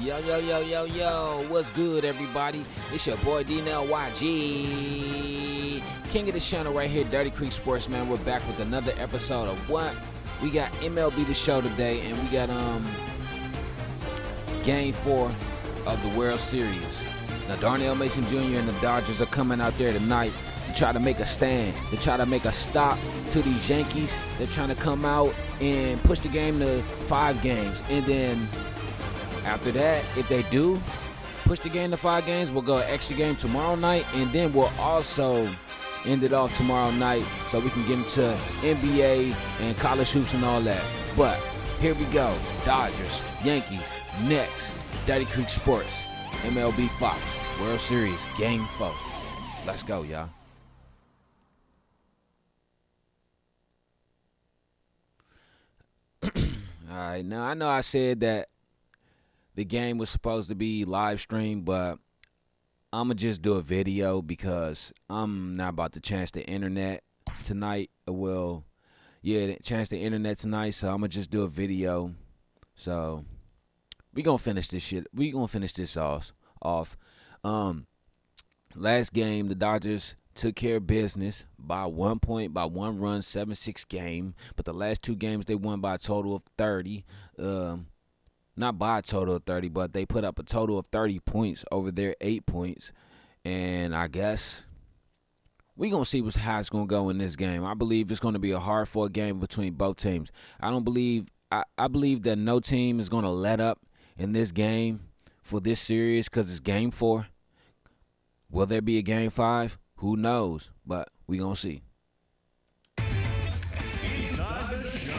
Yo, yo, yo, yo, yo, what's good, everybody? It's your boy, Darnell YG, king of the channel right here, Dirty Creek Sports, man. We're back with another episode of what? We got MLB The Show today, and we got Game 4 of the World Series. Now, Darnell Mason Jr. and the Dodgers are coming out there tonight to try to make a stand, to try to make a stop to these Yankees. They're trying to come out and push the game to 5 games, and then after that, if they do push the game to 5 games, we'll go an extra game tomorrow night, and then we'll also end it off tomorrow night so we can get into NBA and college hoops and all that. But here we go. Dodgers, Yankees, next. Dirty Creek Sports, MLB Fox, World Series, Game 4. Let's go, y'all. All right, now I know I said that the game was supposed to be live streamed, but I'm going to just do a video because I'm not about to chance the internet tonight. Chance the internet tonight, so I'm going to just do a video. So we going to finish this shit. We going to finish this off. Last game, the Dodgers took care of business by 1 point, by 1 run, 7-6 game. But the last 2 games, they won by a total of 30. Not by a total of 30, but they put up a total of 30 points over their 8 points. And I guess we're going to see how it's going to go in this game. I believe it's going to be a hard-fought game between both teams. I believe that no team is going to let up in this game for this series because it's Game 4. Will there be a Game 5? Who knows? But we're going to see. Inside the Show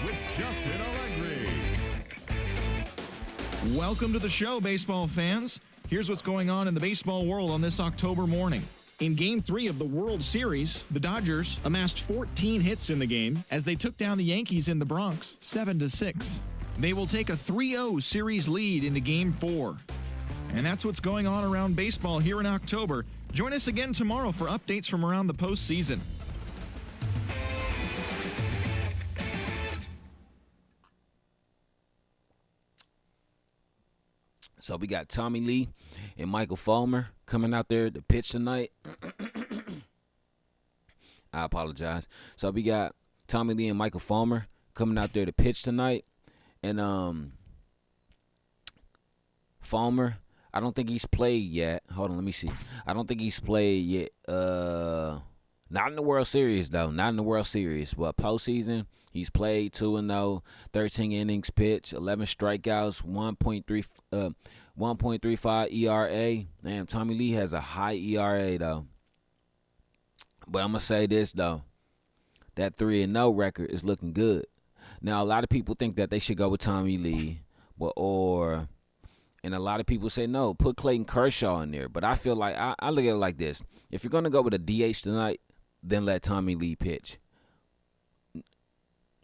with Justin Allegri. Welcome to the show, baseball fans. Here's what's going on in the baseball world on this October morning. In Game 3 of the World Series, the Dodgers amassed 14 hits in the game as they took down the Yankees in the Bronx 7-6. They will take a 3-0 series lead into Game 4. And that's what's going on around baseball here in October. Join us again tomorrow for updates from around the postseason. So we got Tommy Lee and Michael Fulmer coming out there to pitch tonight. I apologize. So we got Tommy Lee and Michael Fulmer coming out there to pitch tonight. And Fulmer, I don't think he's played yet. Hold on, let me see. I don't think he's played yet. Not in the World Series, though. Not in the World Series. But postseason, he's played 2-0, 13 innings pitched, 11 strikeouts, 1.35 ERA. Damn, Tommy Lee has a high ERA, though. But I'm going to say this, though. That 3-0 record is looking good. Now, a lot of people think that they should go with Tommy Lee. And a lot of people say, no, put Clayton Kershaw in there. But I feel like, I look at it like this. If you're going to go with a DH tonight, then let Tommy Lee pitch.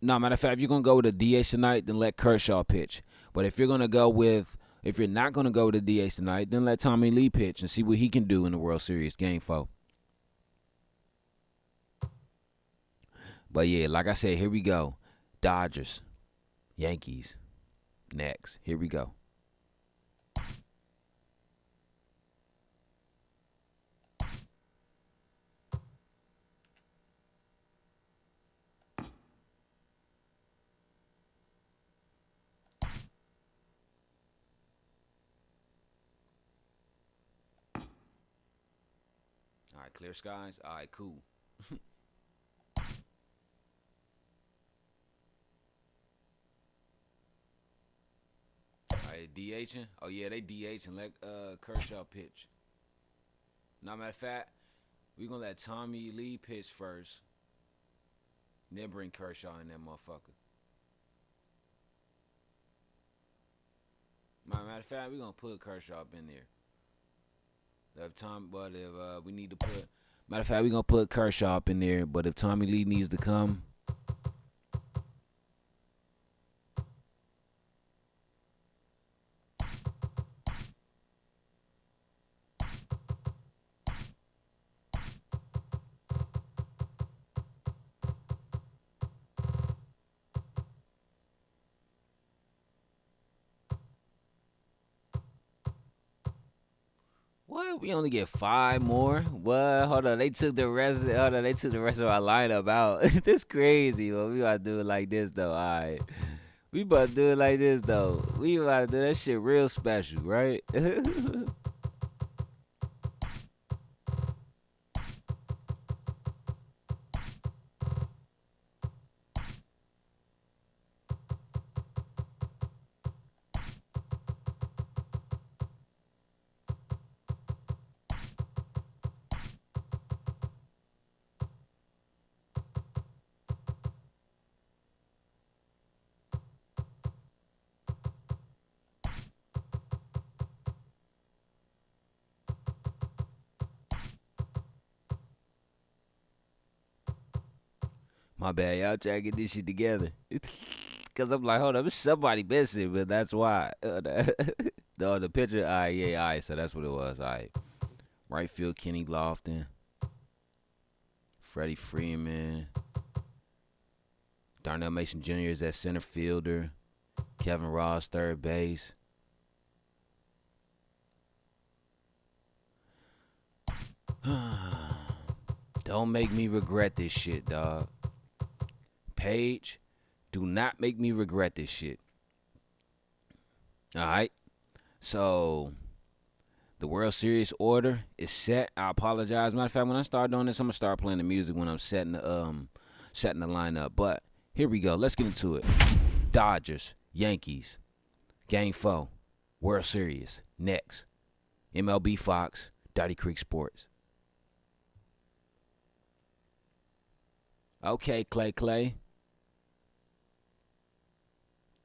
No, matter of fact, if you're going to go with a DH tonight, then let Kershaw pitch. But if you're not going to go with a DH tonight, then let Tommy Lee pitch and see what he can do in the World Series Game 4. But yeah, like I said, here we go. Dodgers, Yankees, next. Here we go. All right, clear skies. All right, cool. All right, DHing. Oh yeah, they DHing. Let Kershaw pitch. Now, matter of fact, we're gonna let Tommy Lee pitch first, then bring Kershaw in that motherfucker. Matter of fact, we're gonna put Kershaw up in there. If we need to put, matter of fact, we're gonna put Kershaw up in there. But if Tommy Lee needs to come, We only get 5 more. What? Hold on. They took the rest. Hold on. They took the rest of our lineup out. This crazy. Well, we gotta do it like this though. All right. We about to do it like this though. We about to do that shit real special, right? My bad, y'all trying to get this shit together. Cause I'm like, hold up, it's somebody missing, but that's why. The picture, all right, so that's what it was. All right. Right field, Kenny Lofton. Freddie Freeman. Darnell Mason Jr. is at center fielder. Kevin Ross, third base. Don't make me regret this shit, dog. Paige, do not make me regret this shit. All right. So, the World Series order is set. I apologize. Matter of fact, when I start doing this, I'm going to start playing the music when I'm setting the lineup. But here we go. Let's get into it. Dodgers, Yankees, Game 4, World Series, next. MLB Fox, Dottie Creek Sports. Okay, Clay.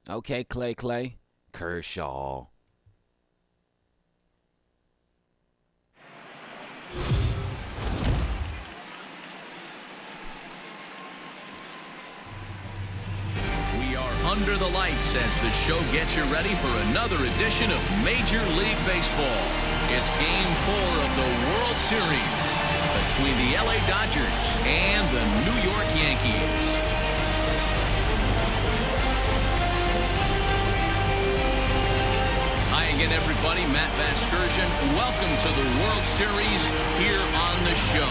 Okay, Clay. Kershaw. We are under the lights as the show gets you ready for another edition of Major League Baseball. It's Game 4 of the World Series between the LA Dodgers and the New York Yankees. Hi again, everybody. Matt Vasgersian. Welcome to the World Series here on the show.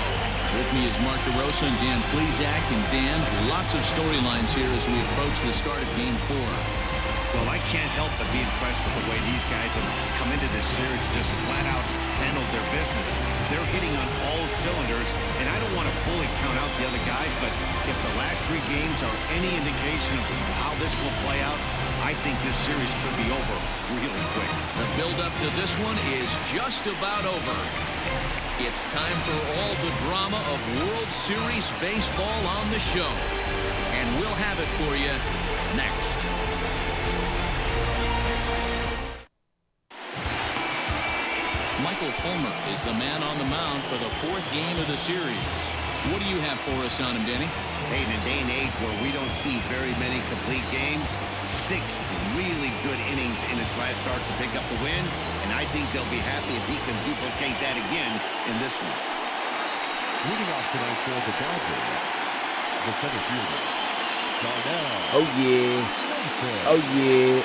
With me is Mark DeRosa and Dan Plesac. And Dan, lots of storylines here as we approach the start of Game 4. Well, I can't help but be impressed with the way these guys have come into this series and just flat out handled their business. They're hitting on all cylinders, and I don't want to fully count out the other guys, but if the last 3 games are any indication of how this will play out, I think this series could be over really quick. The build-up to this one is just about over. It's time for all the drama of World Series baseball on the show, and we'll have it for you next. Michael Fulmer is the man on the mound for the 4th game of the series. What do you have for us on him, Danny? Hey, in a day and age where we don't see very many complete games, 6 really good innings in his last start to pick up the win, and I think they'll be happy if he can duplicate that again in this one. Leading off tonight for the Dodgers, the center fielder, Darnell. Oh, yeah. Oh, yeah.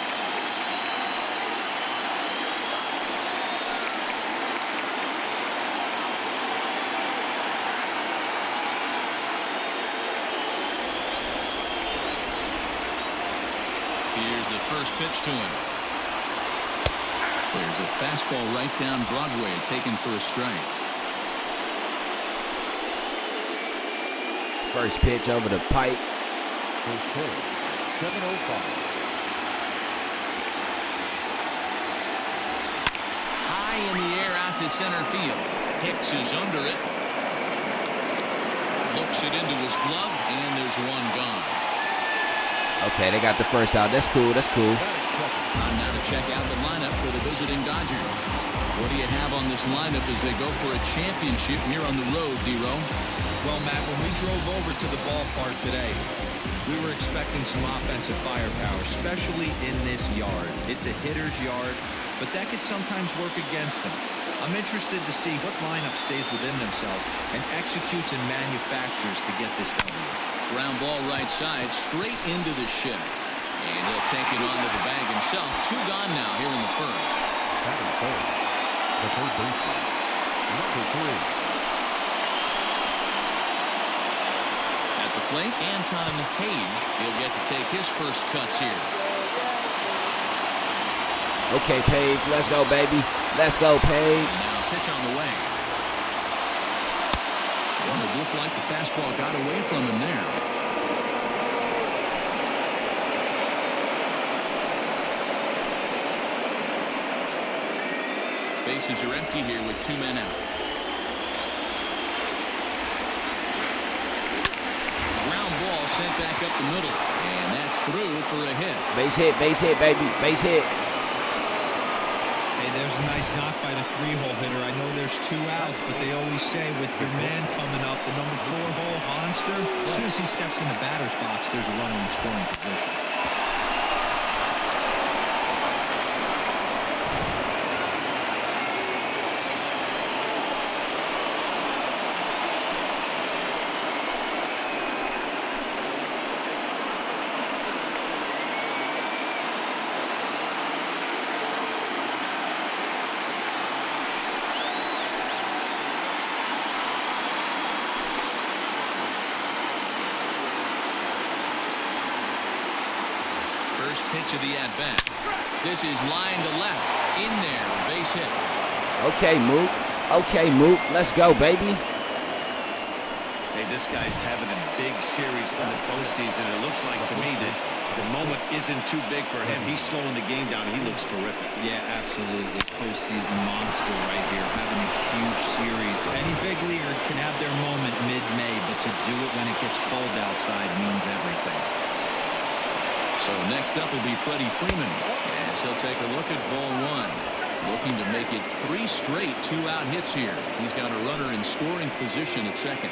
Here's the first pitch to him. There's a fastball right down Broadway, taken for a strike. First pitch over the pipe. First pitch, 7:05. High in the air out to center field. Hicks is under it. Looks it into his glove, and there's one gone. Okay, they got the first out. That's cool. Time now to check out the lineup for the visiting Dodgers. What do you have on this lineup as they go for a championship here on the road, D-Row? Well, Matt, when we drove over to the ballpark today, we were expecting some offensive firepower, especially in this yard. It's a hitter's yard, but that could sometimes work against them. I'm interested to see what lineup stays within themselves and executes and manufactures to get this done. Ground ball right side, straight into the shift. And he'll take it onto the bag himself. 2 gone now here in the first. Batting third, the third baseman, number 3. At the plate, Anton Page. He'll get to take his first cuts here. Okay, Page, let's go, baby. Let's go, Page. Now pitch on the way. Well, it looked like the fastball got away from him there. Bases are empty here with 2 men out. Ground ball sent back up the middle, and that's through for a hit. Base hit, baby, base hit. Hey, there's a nice knock by the 3-hole hitter. I know there's 2 outs, but they always say with your man coming up, the number 4-hole, Monster, as soon as he steps in the batter's box, there's a runner in scoring position. First pitch of the at-bat. This is line to left. In there, a base hit. Okay, Mook. Okay, Mook. Let's go, baby. Hey, this guy's having a big series in the postseason. It looks like to me that the moment isn't too big for him. He's slowing the game down. He looks terrific. Yeah, absolutely. Postseason monster right here, having a huge series. Any big leaguer can have their moment mid-May, but to do it when it gets cold outside means everything. So next up will be Freddie Freeman, as he'll take a look at ball 1. Looking to make it 3 straight 2-out hits here. He's got a runner in scoring position at second.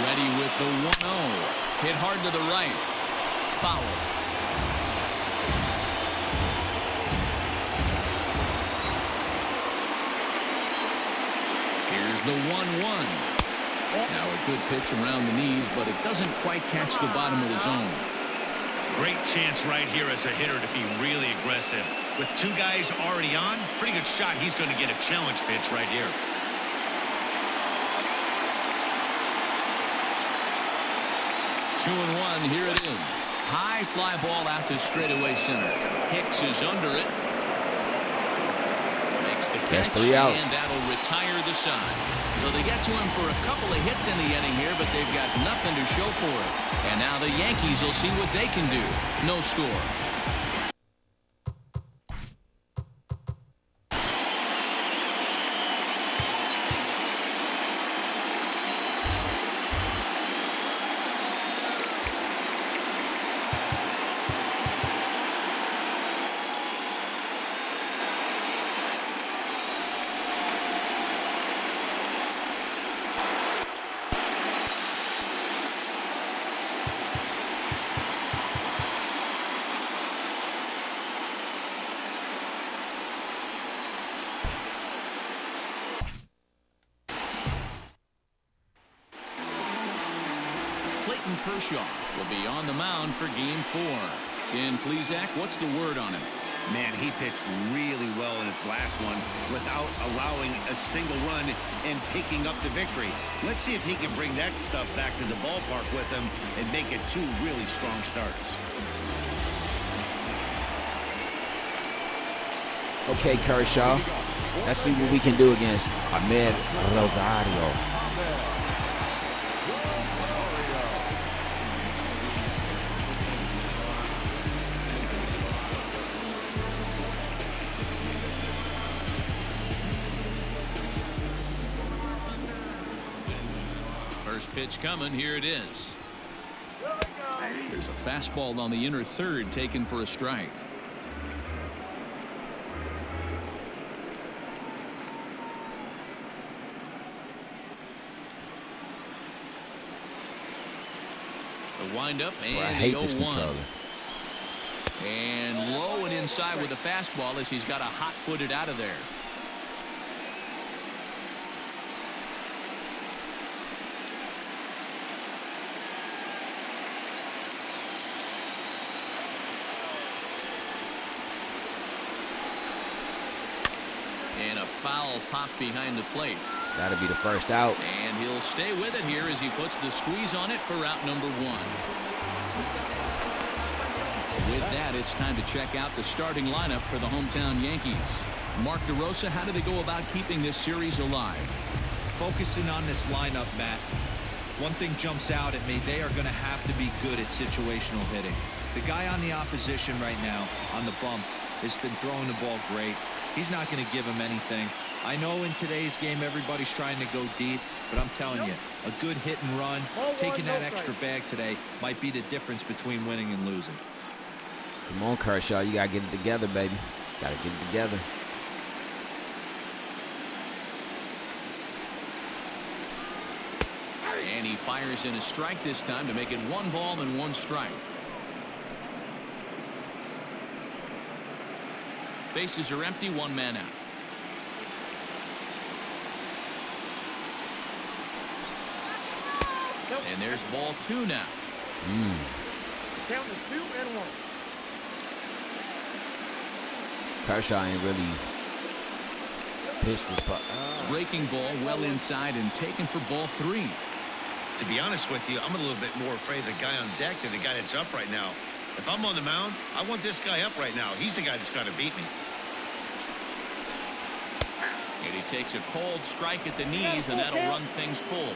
Ready with the 1-0. Hit hard to the right. Foul. Here's the 1-1. Now a good pitch around the knees, but it doesn't quite catch the bottom of the zone. Great chance right here as a hitter to be really aggressive. With 2 guys already on, pretty good shot. He's going to get a challenge pitch right here. Two and 1, here it is. High fly ball out to straightaway center. Hicks is under it. Makes the catch, That's 3 outs. and that'll retire the side. So they get to him for a couple of hits in the inning here, but they've got nothing to show for it. And now the Yankees will see what they can do. No score. Kershaw will be on the mound for game 4. Dan Plesac, what's the word on him? Man, he pitched really well in his last one without allowing a single run and picking up the victory. Let's see if he can bring that stuff back to the ballpark with him and make it 2 really strong starts. Okay, Kershaw. Let's see what we can do against Ahmed Rosario. Pitch coming. Here it is. There's a fastball on the inner third taken for a strike. The windup and I hate the this 0-1. controller. And low and inside with the fastball as he's got a hot-footed out of there. And a foul pop behind the plate. That'll be the first out. And he'll stay with it here as he puts the squeeze on it for out number 1. With that, it's time to check out the starting lineup for the hometown Yankees. Mark DeRosa, how did they go about keeping this series alive? Focusing on this lineup, Matt. One thing jumps out at me. They are going to have to be good at situational hitting. The guy on the opposition right now on the bump has been throwing the ball great. He's not going to give him anything. I know in today's game everybody's trying to go deep, but I'm telling you, a good hit and run, taking that extra bag today might be the difference between winning and losing. Come on, Kershaw. You got to get it together, baby. Got to get it together. And he fires in a strike this time to make it 1 ball and 1 strike. Bases are empty, 1 man out. And there's ball 2 now. Count to 2 and 1. Kershaw ain't really pitched this spot. Breaking ball well inside and taken for ball 3. To be honest with you, I'm a little bit more afraid of the guy on deck than the guy that's up right now. If I'm on the mound, I want this guy up right now. He's the guy that's got to beat me. And he takes a cold strike at the knees, and that'll run things full.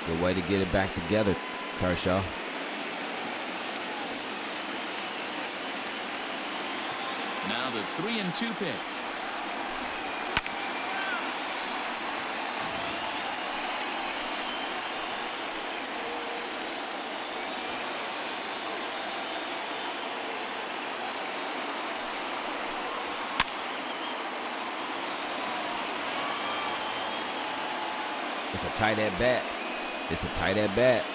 Good way to get it back together, Kershaw. Now the 3-2 pitch. It's a tight at bat. It's a tight at bat.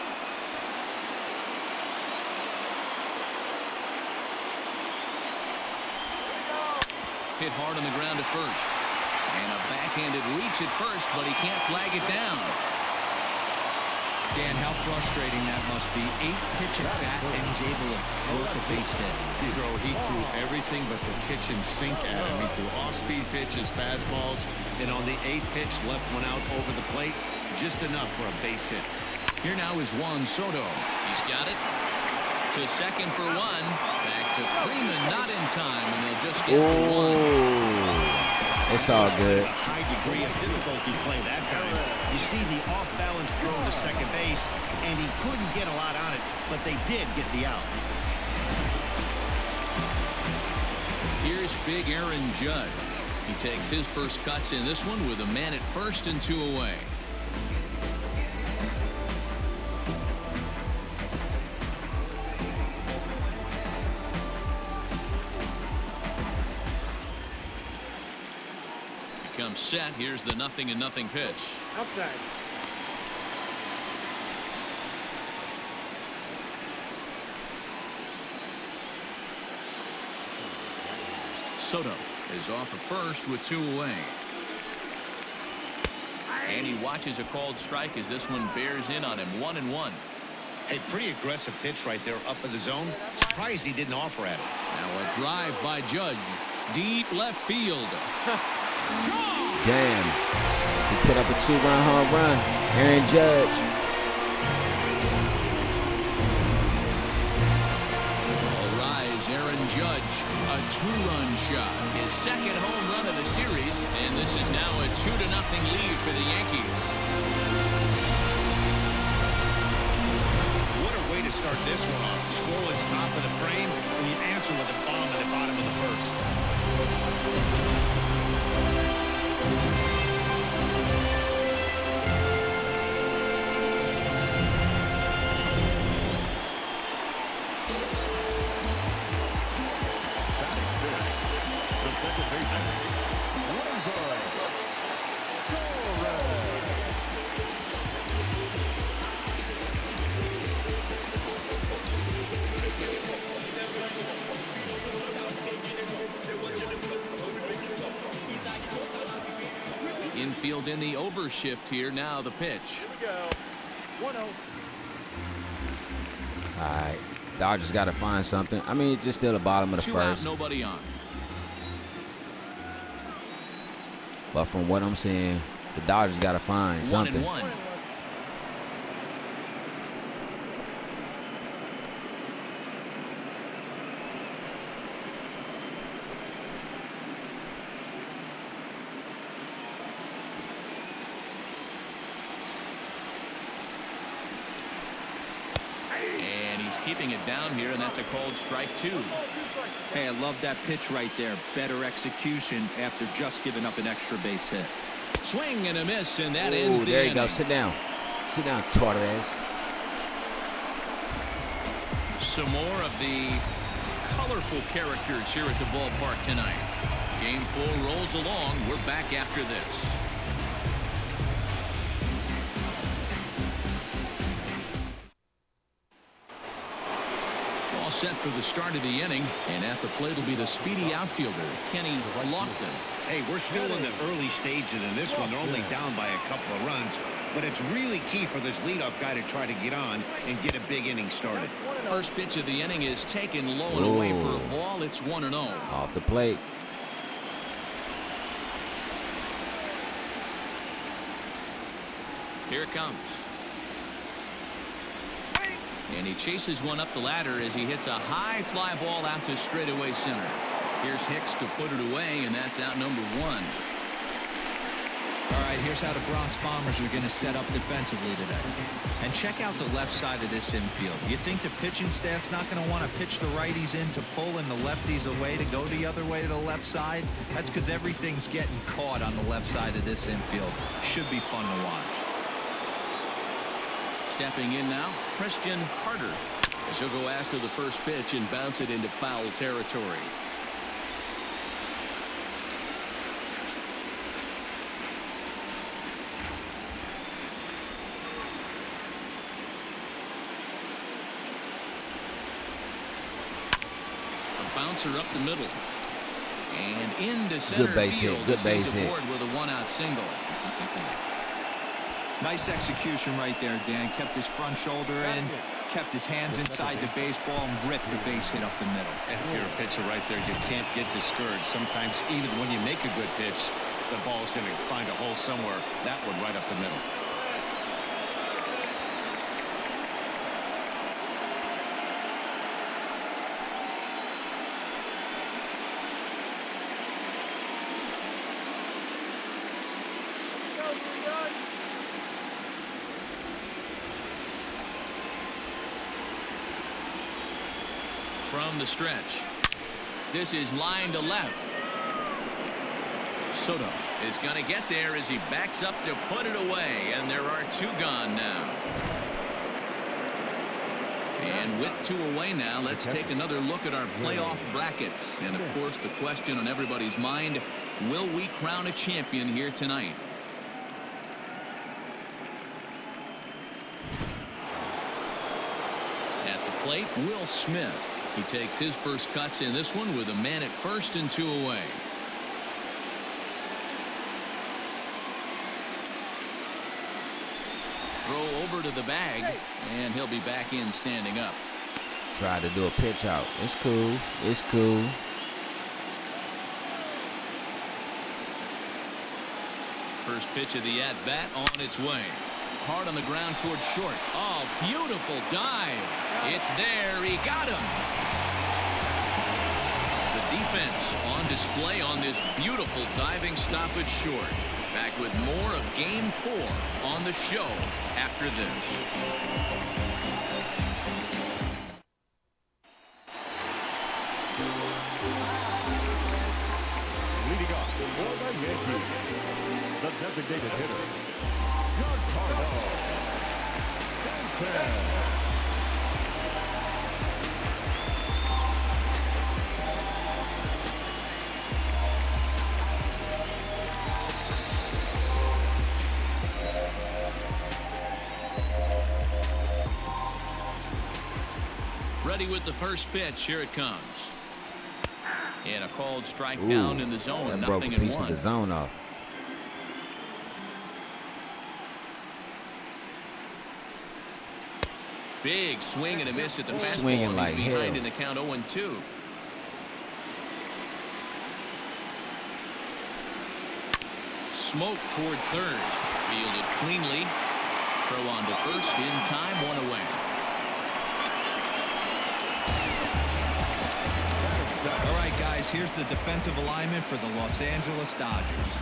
Hit hard on the ground at first. And a backhanded reach at first, but he can't flag it down. Dan, how frustrating that must be. 8-pitch at bat, and he's able to work a base hit. He threw everything but the kitchen sink at him. He threw off-speed pitches, fastballs, and on the 8th pitch, left one out over the plate. Just enough for a base hit. Here now is Juan Soto. He's got it. To second for 1. Back to Freeman, not in time, and they'll just get the 1. It's all good. A high degree of difficulty play that time. You see the off-balance throw to second base, and he couldn't get a lot on it, but they did get the out. Here's big Aaron Judge. He takes his first cuts in this one with a man at first and 2 away. Comes set. Here's the 0-0 pitch. Outside. Soto is off at first with 2 away. And he watches a called strike as this one bears in on him. 1-1. Hey, pretty aggressive pitch right there up in the zone. Surprised he didn't offer at it. Now a drive by Judge. Deep left field. Damn. He put up a 2-run home run. Aaron Judge. All rise, Aaron Judge. A 2-run shot. His second home run of the series. And this is now a 2-0 lead for the Yankees. What a way to start this one off. Scoreless top of the frame, and you answer with a bomb at the bottom of the first. Infield in the overshift here. Now the pitch. Here we go. 1-0. All right. Dodgers got to find something. I mean, it's just still the bottom of the first. 2 out, nobody on. But from what I'm seeing, the Dodgers got to find something. 1-1. And he's keeping it down here, and that's a called strike 2. Hey, I love that pitch right there. Better execution after just giving up an extra base hit. Swing and a miss, and that ends the there you inning. go. Sit down. Sit down, Torres. Some more of the colorful characters here at the ballpark tonight. Game 4 rolls along. We're back after this. All set for the start of the inning, and at the plate will be the speedy outfielder, Kenny Lofton. Hey, we're still in the early stages in this one. They're only down by a couple of runs, but it's really key for this leadoff guy to try to get on and get a big inning started. First pitch of the inning is taken low and away for a ball. It's 1-0. Off the plate. Here it comes. And he chases one up the ladder as he hits a high fly ball out to straightaway center. Here's Hicks to put it away, and that's out number 1. All right, here's how the Bronx Bombers are going to set up defensively today. And check out the left side of this infield. You think the pitching staff's not going to want to pitch the righties in to pull and the lefties away to go the other way to the left side? That's because everything's getting caught on the left side of this infield. Should be fun to watch. Stepping in now, Christian Carter, as he'll go after the first pitch and bounce it into foul territory. A bouncer up the middle. And into center Good base field. hit. Good base hit. With a 1-out single. Nice execution right there, Dan. Kept his front shoulder in, kept his hands inside the baseball, and ripped the base hit up the middle. And if you're a pitcher right there, you can't get discouraged. Sometimes even when you make a good pitch, the ball's going to find a hole somewhere. That one right up the middle. From the stretch. This is line to left. Soto is going to get there as he backs up to put it away, and there are 2 gone now. And with 2 away now, let's take another look at our playoff brackets. And of course, the question on everybody's mind, will we crown a champion here tonight? At the plate, Will Smith. He takes his first cuts in this one with a man at first and 2 away. Throw over to the bag, and he'll be back in standing up. Tried to do a pitch out. It's cool. It's cool. First pitch of the at-bat on its way. Hard on the ground towards short. Oh, beautiful dive. It's there. He got him. The defense on display on this beautiful diving stop at short. Back with more of Game 4 on the show after this. Leading off for the Yankees, the designated hitter, Darnell Mason. Ready with the first pitch. Here it comes. And a called strike down in the zone. That Nothing broke a in piece one. of the zone off. Big swing and a miss at the fastball. Swinging like He's behind hell. in the count 0-2. Smoke toward third. Fielded cleanly. Throw on to first in time, 1 away. All right, guys, here's the defensive alignment for the Los Angeles Dodgers.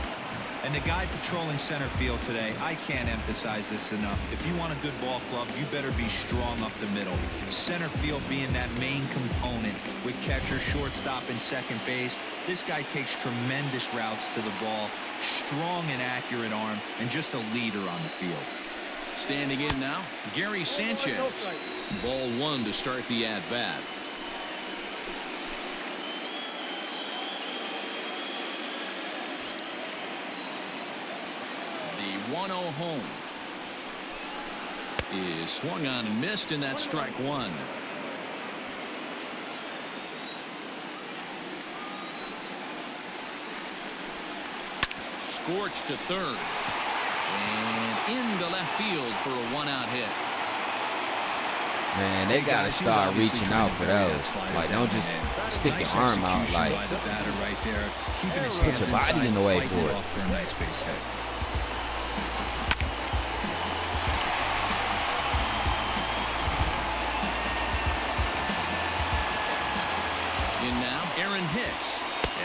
And the guy patrolling center field today, I can't emphasize this enough. If you want a good ball club, you better be strong up the middle. Center field being that main component with catcher, shortstop, and second base. This guy takes tremendous routes to the ball, strong and accurate arm, and just a leader on the field. Standing in now, Gary Sanchez. Ball 1 to start the at-bat. The 1-0 home is swung on and missed, and that's strike 1. Scorched to third. And into left field for a 1-out hit. Man, they got to start reaching out for those. Like, don't just stick your arm out. Like, put your body in the way for it. For a nice base hit. In now, Aaron Hicks.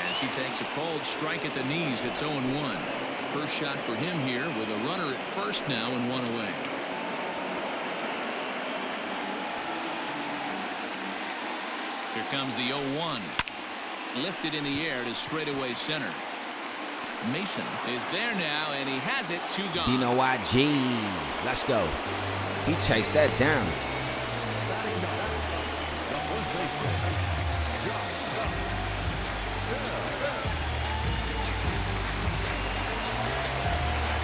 As he takes a called strike at the knees, it's 0-1. First shot for him here with a runner at first now and 1 away. Here comes the 0-1. Lifted in the air to straightaway center. Mason is there now, and he has it. 2 gone. Dino YG. Let's go. He chased that down.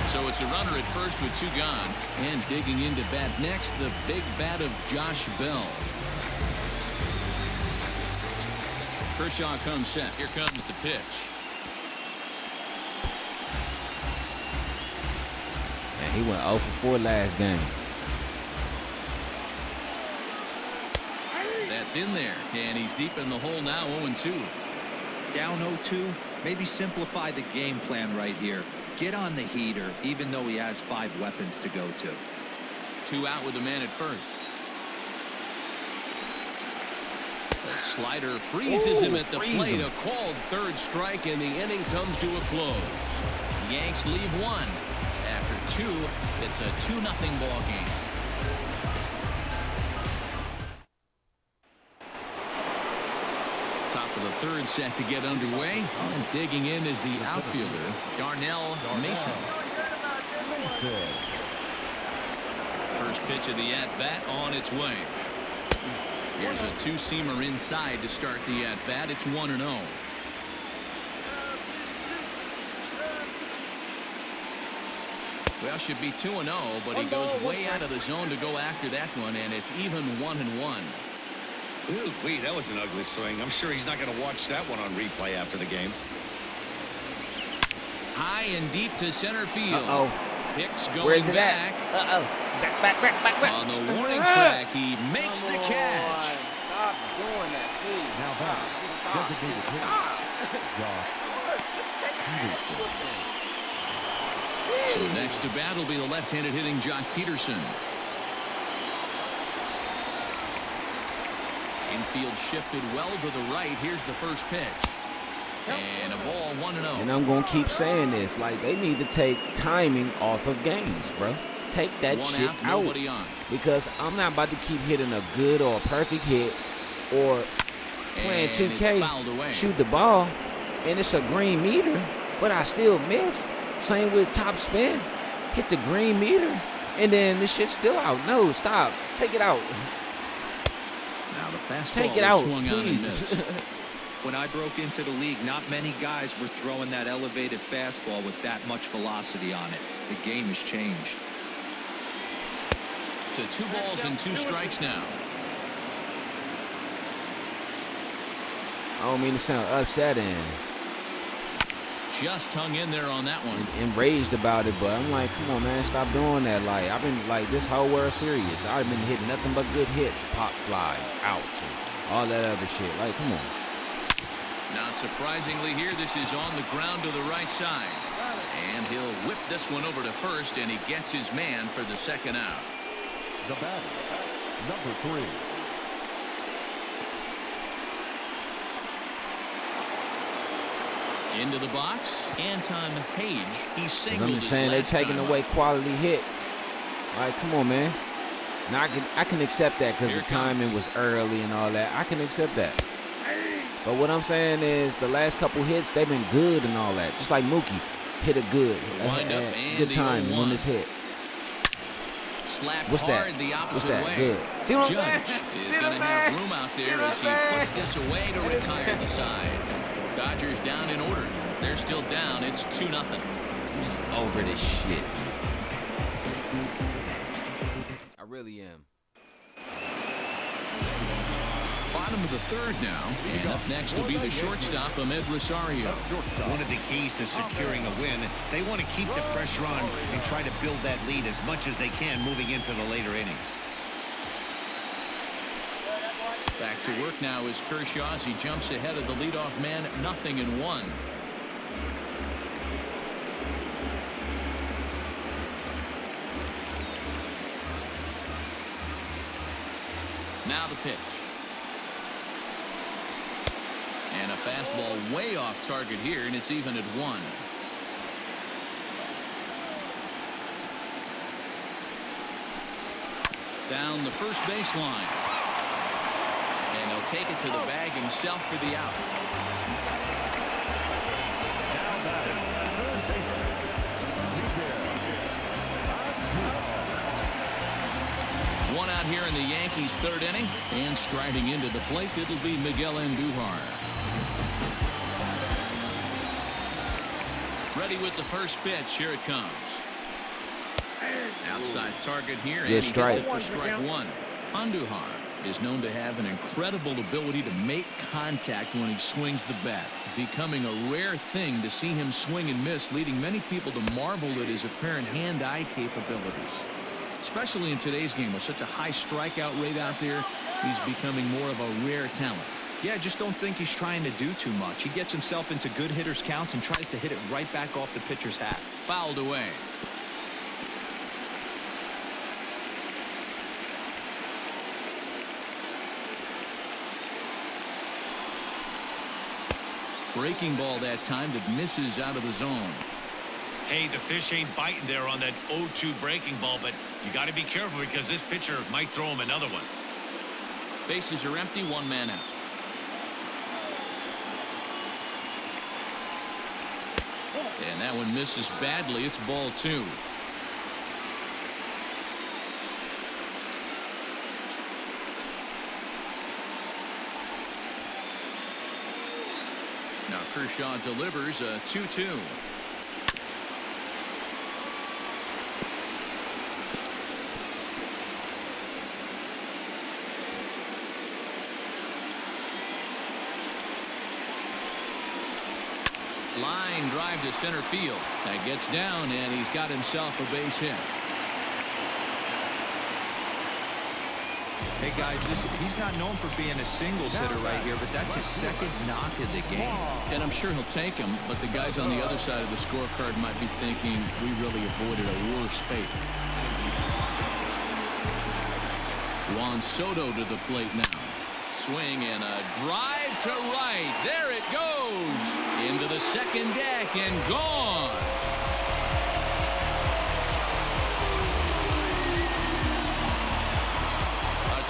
So it's a runner at first with 2 gone. And digging into bat next, the big bat of Josh Bell. Kershaw comes set. Here comes the pitch. And he went 0 for 4 last game. That's in there. And he's deep in the hole now, 0-2. Down 0-2, maybe simplify the game plan right here. Get on the heater, even though he has 5 weapons to go to. 2 out with a man at first. The slider freezes him at the plate. A called third strike, and the inning comes to a close. The Yanks leave 1. After 2, it's a 2-0 ball game. Top of the third set to get underway. And digging in is the outfielder, Darnell Mason. First pitch of the at-bat on its way. Here's a 2-seamer inside to start the at-bat. It's 1-0. Well, should be 2-0, but he goes way out of the zone to go after that one, and it's even 1-1. Ooh, that was an ugly swing. I'm sure he's not going to watch that one on replay after the game. High and deep to center field. Uh-oh. Hicks going Where's it back. at? Uh-oh. Back. On the warning track, he makes the catch. Stop doing that, please. Now back. Just stop. Just stop. Just take a ass whooping. So next to bat will be the left-handed hitting Jock Peterson. Infield shifted well to the right. Here's the first pitch. And a ball 1-0. And I'm going to keep saying this. Like, they need to take timing off of games, bro. Take that One shit out, out. nobody on. Because I'm not about to keep hitting a good or a perfect hit or playing And it's 2K, fouled away. shoot the ball, and it's a green meter, but I still miss. Same with top spin. Hit the green meter, and then this shit's still out. No, stop. Take it out. Now the fastball Take it out, swung on and missed. please. When I broke into the league, not many guys were throwing that elevated fastball with that much velocity on it. The game has changed. To 2 balls and 2 strikes now. I don't mean to sound upsetting. just hung in there on that one. Enraged about it, but I'm like, come on, man, stop doing that. Like, I've been like this whole World Series, I've been hitting nothing but good hits, pop flies, outs, and all that other shit. Like, come on. Not surprisingly here, this is on the ground to the right side. And he'll whip this one over to first, and he gets his man for the second out. The batter, number 3. Into the box, Anton Page. He singled. I'm just saying they taking away quality hits. Like, come on, man. Now I can accept that because the timing was early and all that. I can accept that. But what I'm saying is the last couple hits, they've been good and all that. Just like Mookie hit a good timing on this hit. What's that? What's that? Good. See what I'm saying? Judge is going to have room out there as he puts this away to retire the side. Dodgers down in order. They're still down. It's 2-0. I'm just over this shit. I really am. Bottom of the third now, and up next will be the shortstop, Ahmed Rosario. One of the keys to securing a win, they want to keep the pressure on and try to build that lead as much as they can moving into the later innings. Back to work now is Kershaw as he jumps ahead of the leadoff man, 0-1. Now the pitch. And a fastball way off target here, and it's even at 1. Down the first baseline. And he'll take it to the bag himself for the out. One out here in the Yankees' third inning, and striding into the plate, it'll be Miguel Andujar. Ready with the first pitch. Here it comes. Outside target here, and he gets it for strike 1. Andujar is known to have an incredible ability to make contact when he swings the bat, becoming a rare thing to see him swing and miss, leading many people to marvel at his apparent hand-eye capabilities. Especially in today's game with such a high strikeout rate out there, he's becoming more of a rare talent. Yeah, just don't think he's trying to do too much. He gets himself into good hitters' counts and tries to hit it right back off the pitcher's hat. Fouled away. Breaking ball that time that misses out of the zone. Hey, the fish ain't biting there on that 0-2 breaking ball, but you got to be careful because this pitcher might throw him another one. Bases are empty, 1 man out. And that one misses badly. It's ball 2. Now Kershaw delivers a 2-2. Line drive to center field. That gets down, and he's got himself a base hit. Hey guys, he's not known for being a singles hitter right here, but that's his second knock of the game. And I'm sure he'll take him, but the guys on the other side of the scorecard might be thinking we really avoided a worse fate. Juan Soto to the plate now. Swing and a drive to right. There it goes. Into the second deck and gone.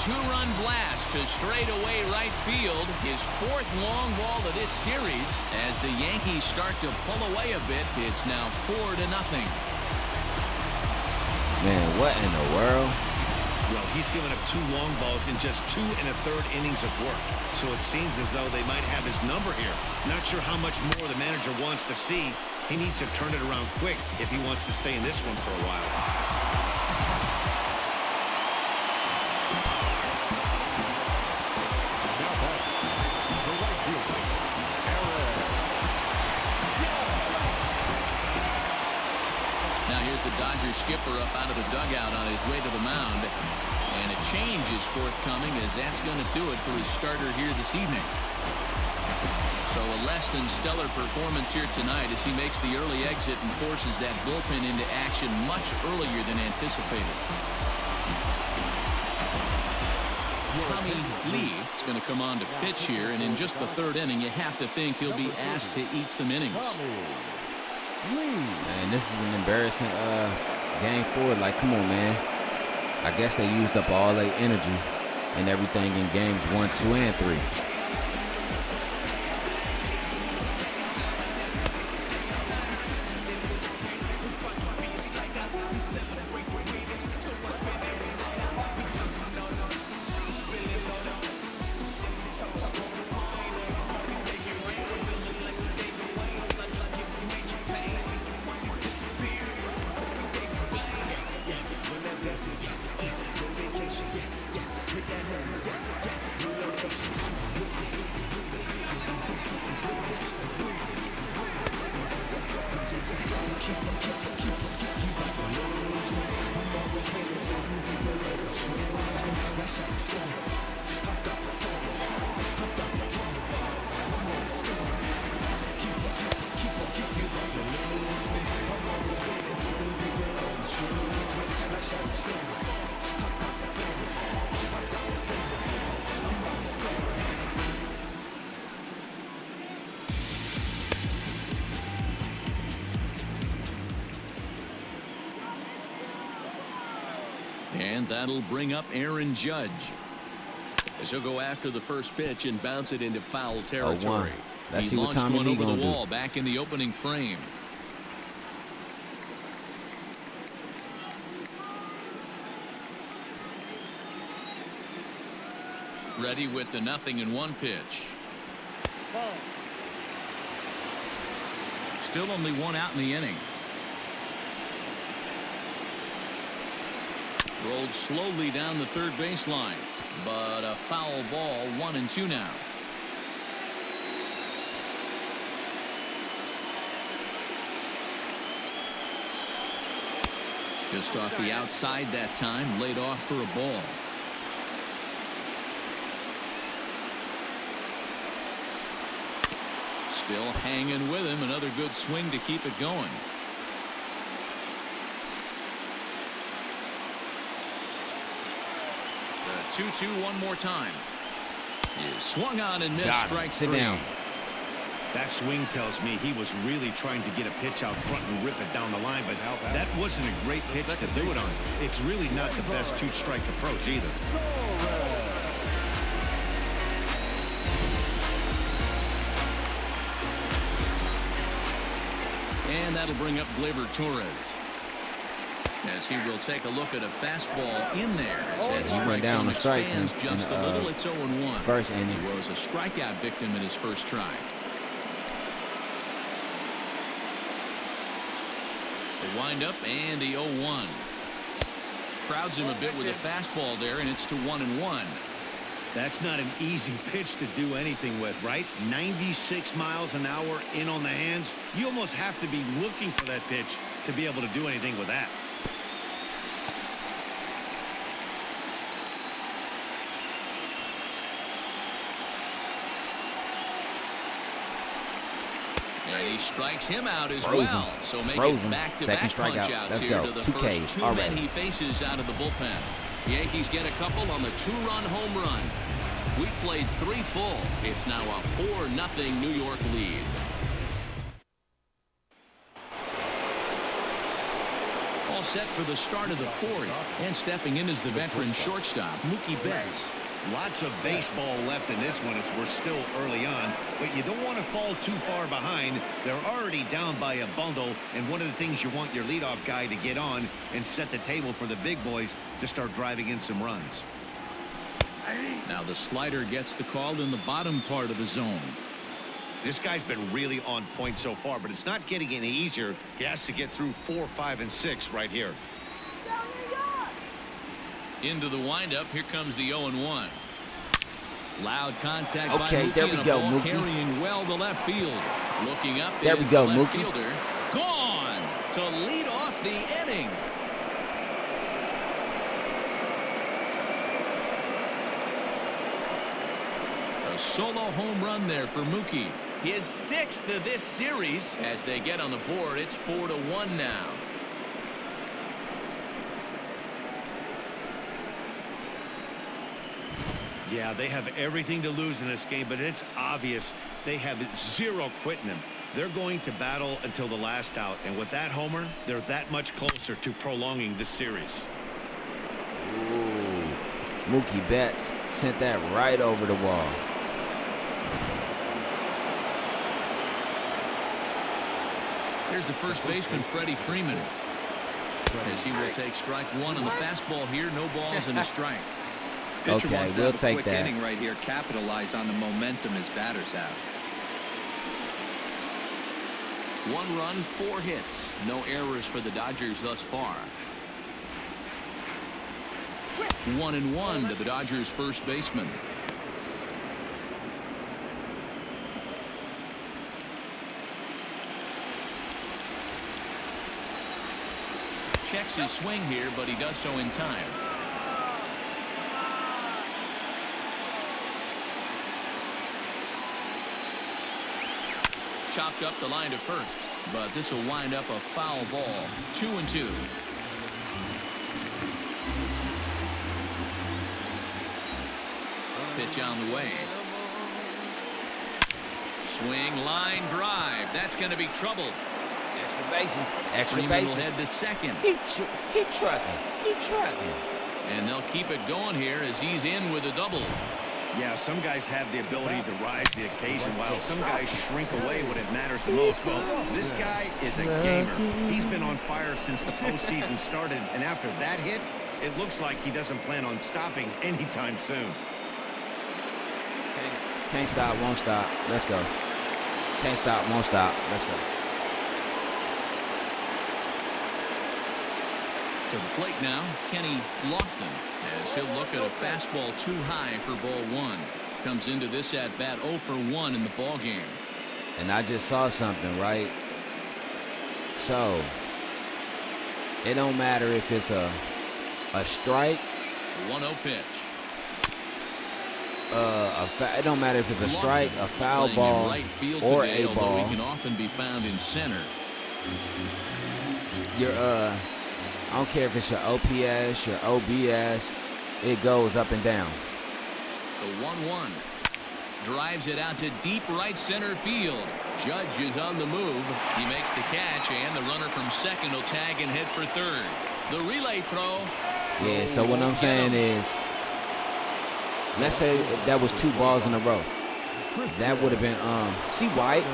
Two-run blast to straightaway right field. His 4th long ball of this series. As the Yankees start to pull away a bit, it's now 4-0. Man, what in the world? Well, he's given up 2 long balls in just 2 1/3 innings of work. So it seems as though they might have his number here. Not sure how much more the manager wants to see. He needs to turn it around quick if he wants to stay in this one for a while. the Dodgers skipper up out of the dugout on his way to the mound. And a change is forthcoming, as that's going to do it for his starter here this evening. So a less than stellar performance here tonight as he makes the early exit and forces that bullpen into action much earlier than anticipated. Tommy Lee is going to come on to pitch here, and in just the third inning, you have to think he'll be asked to eat some innings. Man, this is an embarrassing game 4. Like, come on, man. I guess they used up all their energy and everything in games 1, 2, and 3. And that'll bring up Aaron Judge, as he'll go after the first pitch and bounce it into foul territory. Let's see he what launched Tommy one Lee over the gonna wall do. back in the opening frame. Ready with the 0-1 pitch. Still only one out in the inning. Rolled slowly down the third baseline, but a foul ball. 1-2 now. Just off the outside that time, laid off for a ball. Still hanging with him. Another good swing to keep it going. The 2-2 one more time. He swung on and missed. Strike 3. Sit down. That swing tells me he was really trying to get a pitch out front and rip it down the line, but that wasn't a great pitch to do it on. It's really not the best two-strike approach either. And that'll bring up Gleyber Torres, as he will take a look at a fastball in there. As that he went down the strikes in just a little. It's 0-1. First inning. He was a strikeout victim in his first try. The windup and the 0-1. Crowds him a bit with a fastball there, and it's to 1-1. That's not an easy pitch to do anything with, right? 96 miles an hour in on the hands. You almost have to be looking for that pitch to be able to do anything with that. And he strikes him out as well. So make it back-to-back punch-outs Let's here go. to the 2 first Ks 2 already. men he faces out of the bullpen. Yankees get a couple on the 2-run home run. We played 3 full. It's now a 4-0 New York lead. All set for the start of the 4th. And stepping in is the veteran shortstop, Mookie Betts. Lots of baseball left in this one as we're still early on, but you don't want to fall too far behind. They're already down by a bundle, and one of the things you want your leadoff guy to get on and set the table for the big boys to start driving in some runs. Now the slider gets the call in the bottom part of the zone. This guy's been really on point so far, but it's not getting any easier. He has to get through 4, 5, and 6 right here. Into the windup. Here comes the 0-1. Loud contact by Okay, Mookie, there we and a go, ball Mookie. carrying well to left field. Looking up, There we is go, the left Mookie. fielder. Gone to lead off the inning. A solo home run there for Mookie. His 6th of this series. As they get on the board, it's 4-1 now. Yeah, they have everything to lose in this game, but it's obvious they have zero quitting them. They're going to battle until the last out, and with that homer, they're that much closer to prolonging this series. Ooh, Mookie Betts sent that right over the wall. Here's the first baseman, Freddie Freeman, as he will take strike one on the fastball here. No balls and a strike. Pitcher Okay, wants to we'll have a take quick that. inning right here, capitalize on the momentum his batters have. 1 run, 4 hits. No errors for the Dodgers thus far. 1-1 to the Dodgers first baseman. Checks his swing here, but he does so in time. Chopped up the line to first, but this will wind up a foul ball. 2-2. Pitch on the way. Swing, line drive. That's going to be trouble. Extra bases. Extra Freeman will bases. head to second. Keep trucking. Keep trucking. And they'll keep it going here as he's in with a double. Yeah, some guys have the ability to rise to the occasion, while some guys shrink away when it matters the most. Well, this guy is a gamer. He's been on fire since the postseason started, and after that hit, it looks like he doesn't plan on stopping anytime soon. Can't stop, won't stop. Let's go. Can't stop, won't stop. Let's go. To the plate now, Kenny Lofton, as he'll look at a fastball too high for ball 1. Comes into this at bat 0 for 1 in the ball game. And I just saw something, right? So it don't matter if it's a strike. 1-0 pitch. It don't matter if it's a strike, a foul Playing ball, in right field or today, a although ball. he can often be found in center. I don't care if it's your OPS, your OBS, it goes up and down. The 1-1 drives it out to deep right center field. Judge is on the move. He makes the catch, and the runner from second will tag and head for third. The relay throw. Yeah, so what I'm saying is, let's say that was 2 balls in a row. That would have been C. White.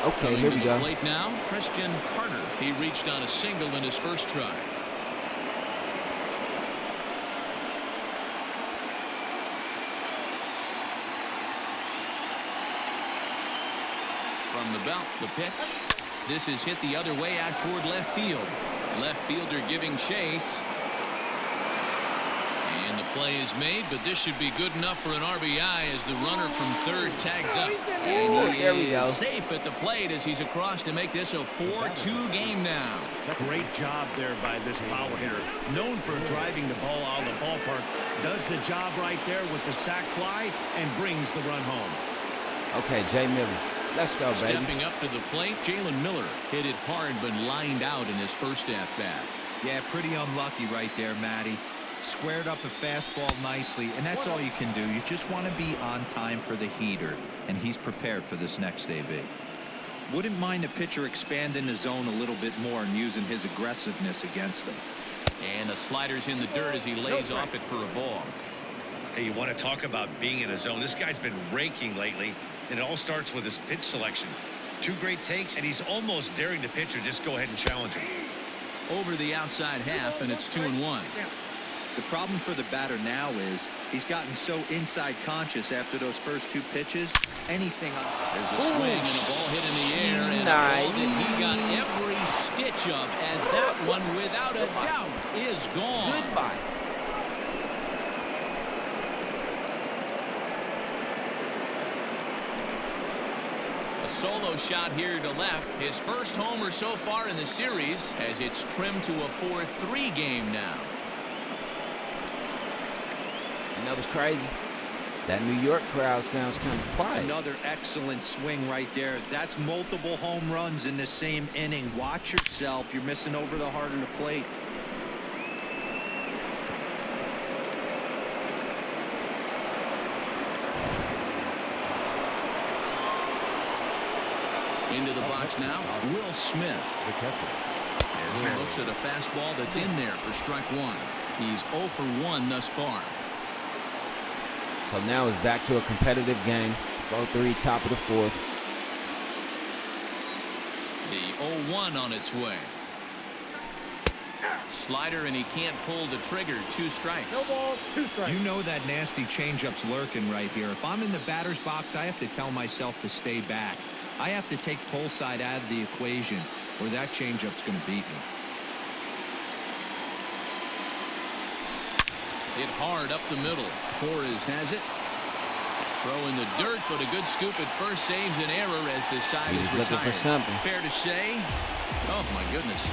Okay, here we go. Plate now, Christian Carter. He reached on a single in his first try. From the belt, the pitch. This is hit the other way out toward left field. Left fielder giving chase. And the play is made, but this should be good enough for an RBI as the runner from third tags up. And he is safe at the plate as he's across to make this a 4-2 game now. Great job there by this power hitter. Known for driving the ball out of the ballpark, does the job right there with the sac fly and brings the run home. Okay, Jay Miller. Let's go, baby. Stepping up to the plate, Jalen Miller hit it hard but lined out in his first at-bat. Yeah, pretty unlucky right there, Matty. Squared up a fastball nicely, and that's all you can do. You just want to be on time for the heater, and he's prepared for this next AB. Wouldn't mind the pitcher expanding the zone a little bit more and using his aggressiveness against him. And the slider's in the dirt as he lays off it for a ball. Hey, you want to talk about being in a zone? This guy's been raking lately, and it all starts with his pitch selection. 2 great takes, and he's almost daring the pitcher just go ahead and challenge him. Over the outside half, and it's 2-1. The problem for the batter now is he's gotten so inside conscious after those first 2 pitches. Anything on. There's a swing and a ball hit in the air, and a ball that he got every stitch of, as that one, without a doubt, is gone. Goodbye. A solo shot here to left. His first homer so far in the series as it's trimmed to a 4-3 game now. You know what's crazy? That New York crowd sounds kind of quiet. Another excellent swing right there. That's multiple home runs in the same inning. Watch yourself. You're missing over the heart of the plate. Into the box now, Will Smith. As he looks at a fastball that's in there for strike one. He's 0 for 1 thus far. So now it's back to a competitive game. 4-3, top of the fourth. The 0-1 on its way. Slider, and he can't pull the trigger. 2 strikes. No ball, 2 strikes. You know that nasty changeup's lurking right here. If I'm in the batter's box, I have to tell myself to stay back. I have to take pull side out of the equation, or that changeup's going to beat me. Hit hard up the middle. Torres has it. Throw in the dirt, but a good scoop at first saves an error as the side is looking retired. for something. Fair to say. Oh my goodness.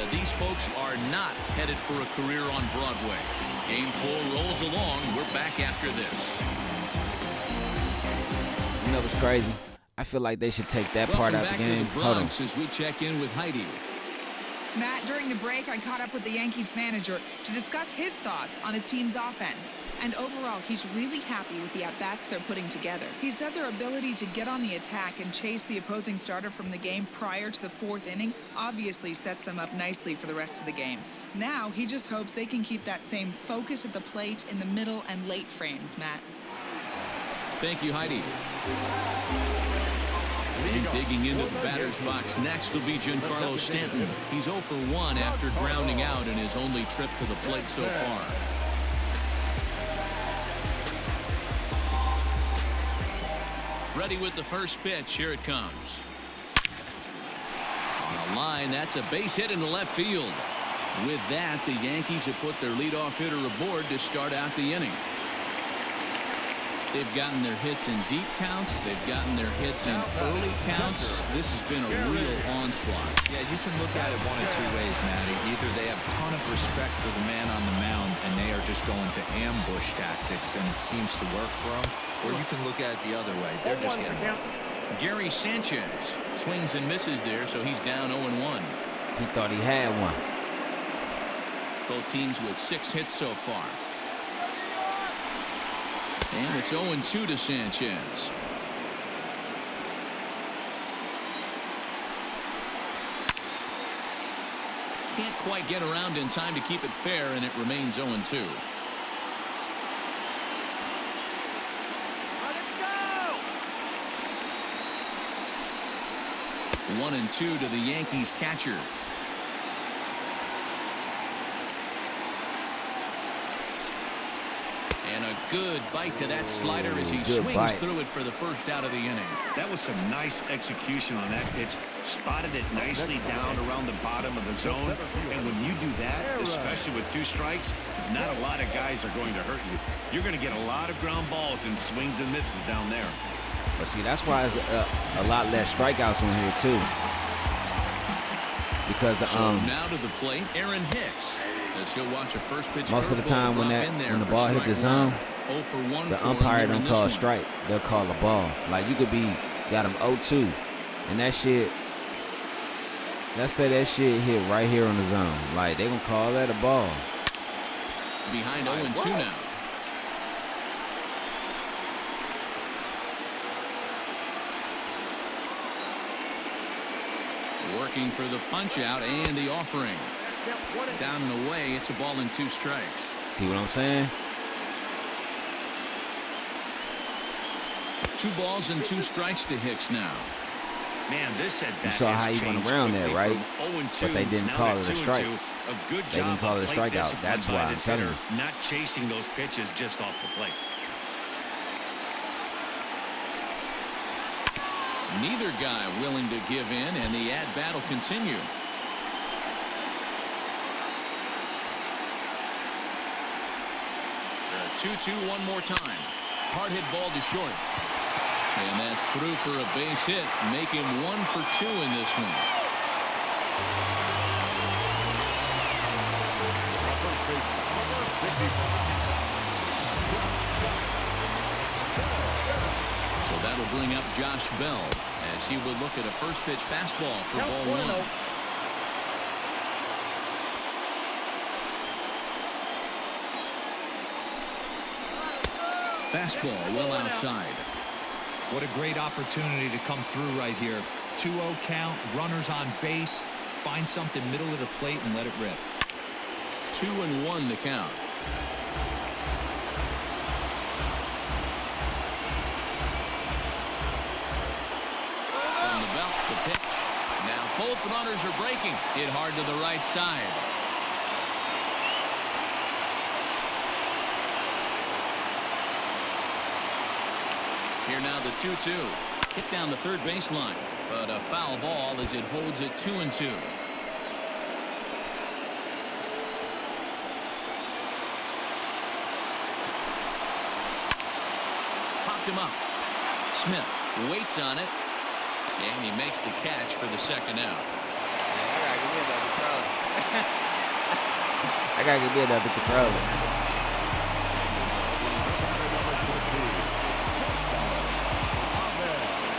These folks are not headed for a career on Broadway. Game 4 rolls along. We're back after this. You know what's crazy? I feel like they should take that part out of the game. Welcome back to the Bronx as we check in with Heidi. Matt, during the break, I caught up with the Yankees manager to discuss his thoughts on his team's offense. And overall, he's really happy with the at-bats they're putting together. He said their ability to get on the attack and chase the opposing starter from the game prior to the 4th inning obviously sets them up nicely for the rest of the game. Now, he just hopes they can keep that same focus at the plate in the middle and late frames, Matt. Thank you, Heidi. And digging into the batter's box next will be Giancarlo Stanton. He's 0 for 1 after grounding out in his only trip to the plate so far. Ready with the first pitch. Here it comes. On the line, that's a base hit into left field. With that, the Yankees have put their leadoff hitter aboard to start out the inning. They've gotten their hits in deep counts. They've gotten their hits in early counts. This has been a real onslaught. Yeah, you can look at it one of 2 ways, Matty. Either they have a ton of respect for the man on the mound and they are just going to ambush tactics and it seems to work for them, or you can look at it the other way. They're just getting it. Gary Sanchez swings and misses there, so he's down 0-1. He thought he had one. Both teams with 6 hits so far. And it's 0-2 to Sanchez. Can't quite get around in time to keep it fair, and it remains 0-2. Let it go! 1-2 to the Yankees catcher. And a good bite to that slider as he swings through it for the first out of the inning. That was some nice execution on that pitch. Spotted it nicely down around the bottom of the zone. And when you do that, especially with 2 strikes, not a lot of guys are going to hurt you. You're going to get a lot of ground balls and swings and misses down there. But see, that's why there's a lot less strikeouts on here, too. Because the now to the plate, Aaron Hicks. She'll watch a first pitch. Most of the time when the ball hit the zone, the umpire don't call a strike. They'll call a ball. Like you could got him 0-2, and that shit. Let's say that shit hit right here on the zone. Like they gonna call that a ball. Behind 0-2 now. Working for the punch out and the offering. Down and away, it's a ball and 2 strikes. See what I'm saying? 2 balls and 2 strikes to Hicks now. Man, this at bat. You saw how he went around there, right? But they didn't call it a strike. A good they didn't call it a strikeout. That's why I'm telling you. Not chasing those pitches just off the plate. Neither guy willing to give in, and the at-bat will continue. The 2-2 one more time. Hard hit ball to short. And that's through for a base hit. Make him 1 for 2 in this one. So that'll bring up Josh Bell as he will look at a first pitch fastball for ball 1. Fastball well outside. What a great opportunity to come through right here. 2-0 count, runners on base. Find something middle of the plate and let it rip. 2-1 the count. From the belt, the pitch. Now both runners are breaking. Hit hard to the right side. Here now the 2-2. Hit down the third baseline, but a foul ball as it holds it 2-2. Popped him up. Smith waits on it, and he makes the catch for the second out. I gotta give me another controller.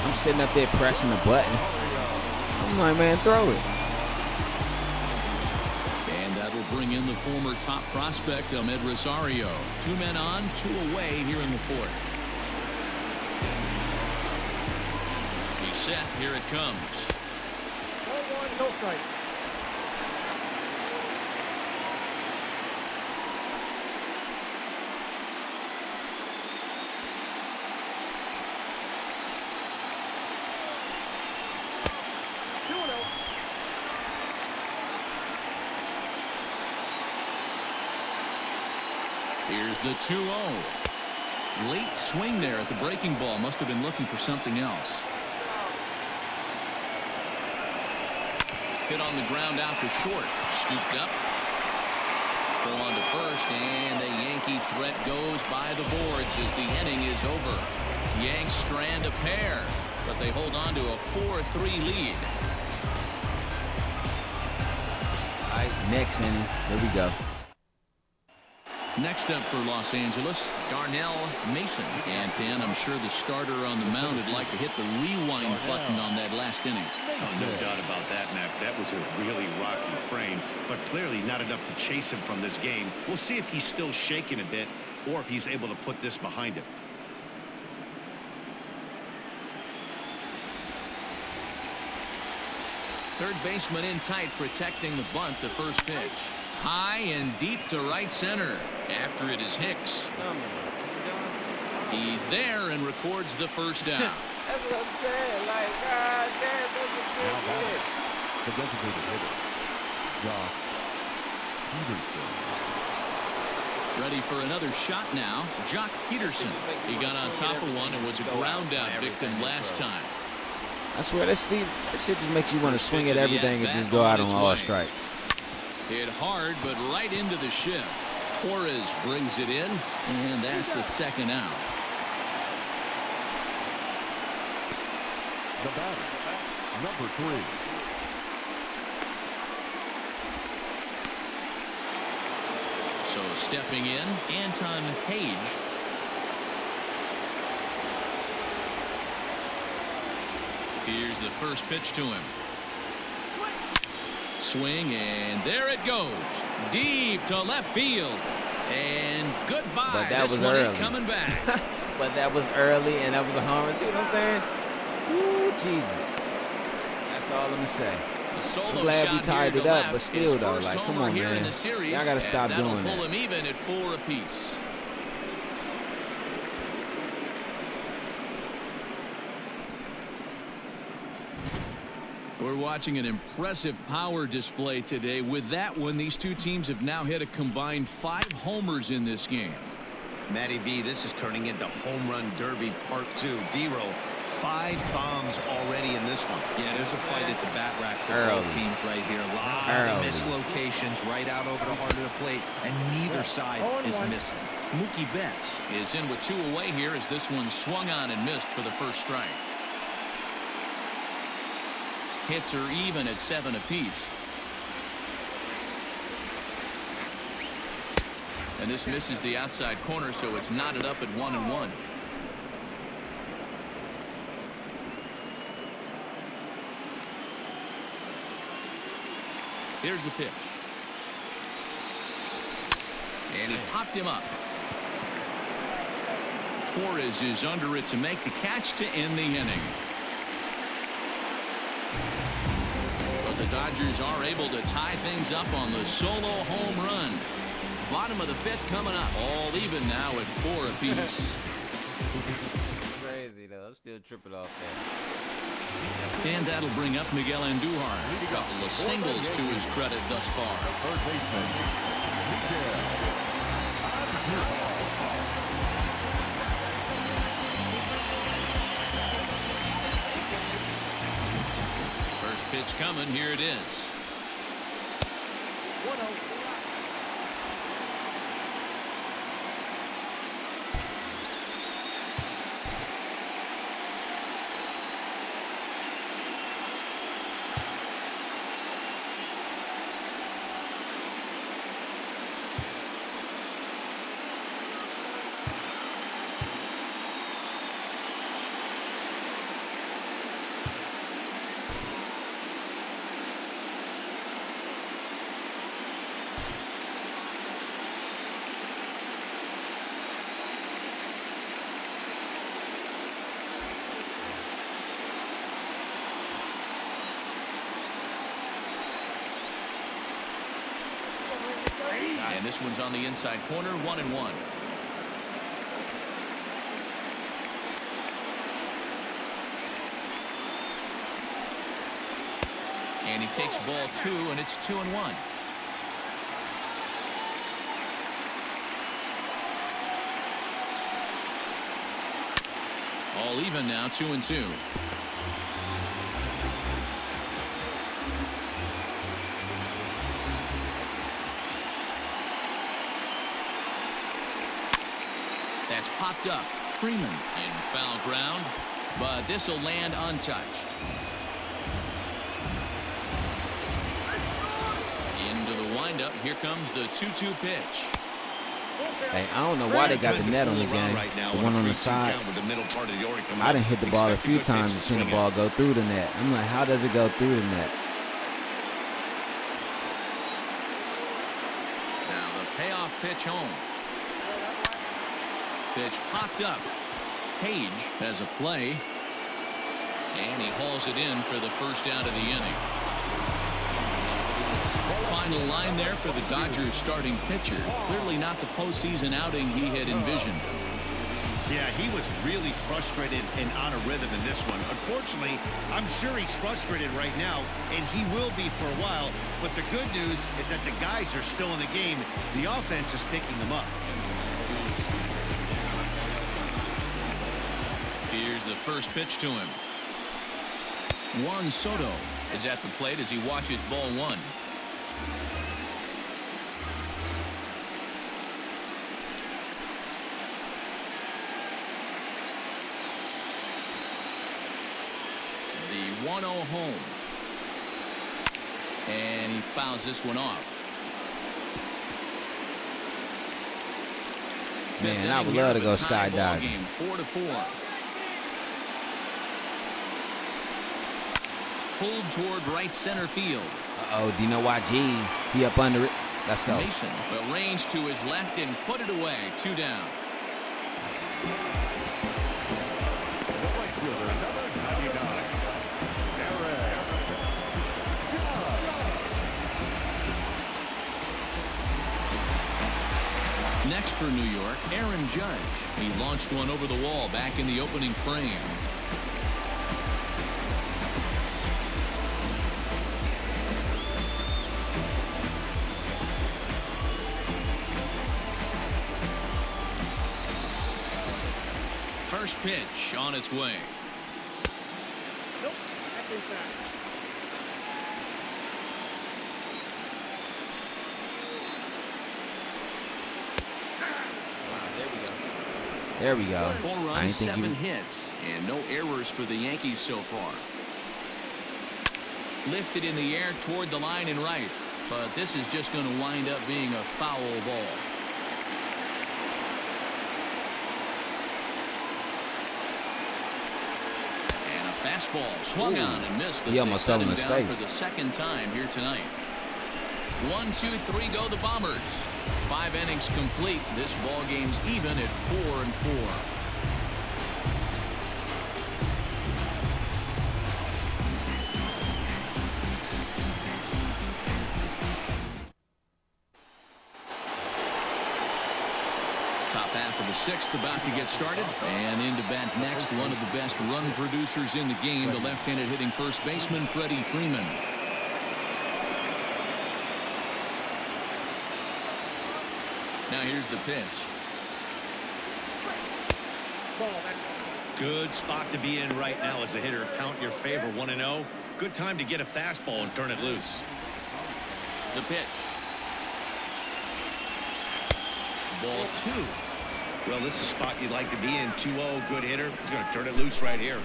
I'm sitting up there pressing the button. I'm like, man, throw it. And that'll bring in the former top prospect, Ahmed Rosario. 2 men on, 2 away here in the 4th. He's set. Here it comes. 1-1, no strike. Here's the 2-0. Late swing there at the breaking ball. Must have been looking for something else. Hit on the ground out to short. Scooped up. Throw on to first, and the Yankee threat goes by the boards as the inning is over. Yanks strand a pair, but they hold on to a 4-3 lead. All right, next inning. Here we go. Next up for Los Angeles, Darnell Mason. And Dan, I'm sure the starter on the mound would like to hit the rewind button on that last inning. Oh, no doubt about that, Mac. That was a really rocky frame, but clearly not enough to chase him from this game. We'll see if he's still shaking a bit or if he's able to put this behind him. Third baseman in tight, protecting the bunt, the first pitch. High and deep to right center. After it is Hicks. He's there and records the first down. That's what I'm saying. Like, God damn, that's a good hit. The designated hitter, Josh Peterson. Ready for another shot now. Jock Peterson. He got on top of one and was a ground out victim last time. I swear, that shit just makes you want to swing at everything and just go out on all strikes. Hit hard, but right into the shift. Torres brings it in, and that's the second out. The batter, number 3. So stepping in, Anton Page. Here's the first pitch to him. Swing, and there it goes. Deep to left field. And goodbye. But that was one early. Coming back. But that was early, and that was a home run. See what I'm saying? Ooh, Jesus. That's all I'm going to say. I'm glad we tied it up, but still, though, like, come on, man. Y'all got to stop doing that. Pull him even at 4 apiece. We're watching an impressive power display today. With that one, these two teams have now hit a combined 5 homers in this game. Matty V, this is turning into home run derby part 2. D-Row 5 bombs already in this one. Yeah, there's a fight at the bat rack for both teams right here. A lot of mislocations right out over the heart of the plate, and neither side is missing. Mookie Betts is in with 2 away here as this one swung on and missed for the first strike. Hits are even at 7 apiece. And this misses the outside corner, so it's knotted up at 1-1. Here's the pitch. And he popped him up. Torres is under it to make the catch to end the inning. But the Dodgers are able to tie things up on the solo home run. Bottom of the 5th coming up. All even now at 4 apiece. Crazy though. I'm still tripping off that. And that'll bring up Miguel Andujar. A couple of singles to his credit thus far. Third baseman, Miguel Andujar. First pitch coming. Here it is. 1-0. And this one's on the inside corner, 1-1. And he takes ball 2, and it's 2-1. All even now, 2-2. That's popped up. Freeman in foul ground, but this will land untouched. Into the windup. Here comes the 2-2 pitch. Hey, I don't know why they got the net on the game. The one on the side. I done hit the ball a few times and seen the ball go through the net. I'm like, how does it go through the net? Now the payoff pitch home. Pitch popped up. Page has a play. And he hauls it in for the first out of the inning. Final line there for the Dodgers starting pitcher. Clearly not the postseason outing he had envisioned. Yeah, he was really frustrated and out of rhythm in this one. Unfortunately, I'm sure he's frustrated right now, and he will be for a while. But the good news is that the guys are still in the game. The offense is picking them up. Here's the first pitch to him. Juan Soto is at the plate as he watches ball 1. The 1-0 home. And he fouls this one off. Man, I would love to go skydiving. 4-4. Pulled toward right center field. Uh-oh, do you know why? G, he up under it. Let's go. Mason arranged to his left and put it away. 2 down. Next for New York, Aaron Judge. He launched one over the wall back in the opening frame. First pitch on its way. There we go. 4 runs, 7 hits, and no errors for the Yankees so far. Lifted in the air toward the line and right, but this is just going to wind up being a foul ball. And a fastball swung on and missed as he almost fell in his face for the second time here tonight. 1, 2, 3 go the Bombers. 5 innings complete. This ball game's even at 4-4. Top half of the 6th about to get started, and into bat next, one of the best run producers in the game, the left-handed hitting first baseman Freddie Freeman. Now here's the pitch. Good spot to be in right now as a hitter. Count your favor, 1-0. Good time to get a fastball and turn it loose. The pitch. Ball 2. Well, this is a spot you'd like to be in. 2-0, good hitter. He's going to turn it loose right here.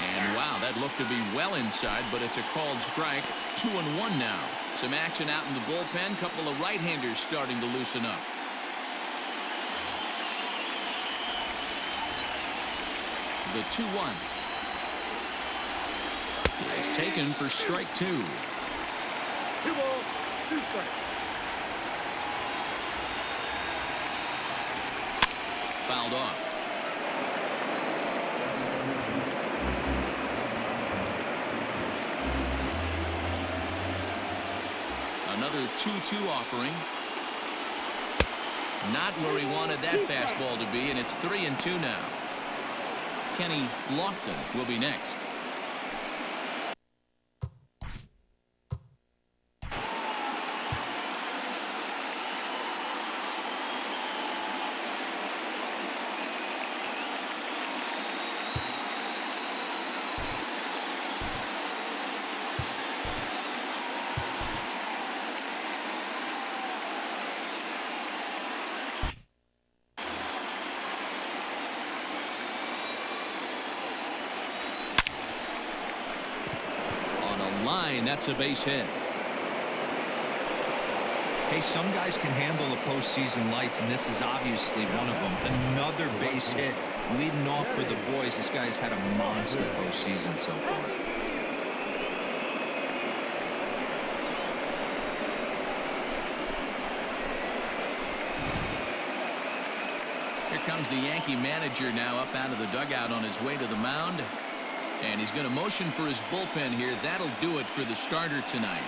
And wow, that looked to be well inside, but it's a called strike. 2-1 now. Some action out in the bullpen. Couple of right-handers starting to loosen up. The 2-1. It's taken for strike 2. 2 balls, 2 strikes. Fouled off. Another 2-2 offering. Not where he wanted that fastball to be, and it's 3-2 now. Kenny Lofton will be next. That's a base hit. Hey, some guys can handle the postseason lights, and this is obviously one of them. Another base hit leading off for the boys. This guy's had a monster postseason so far. Here comes the Yankee manager now up out of the dugout on his way to the mound. And he's going to motion for his bullpen here. That'll do it for the starter tonight.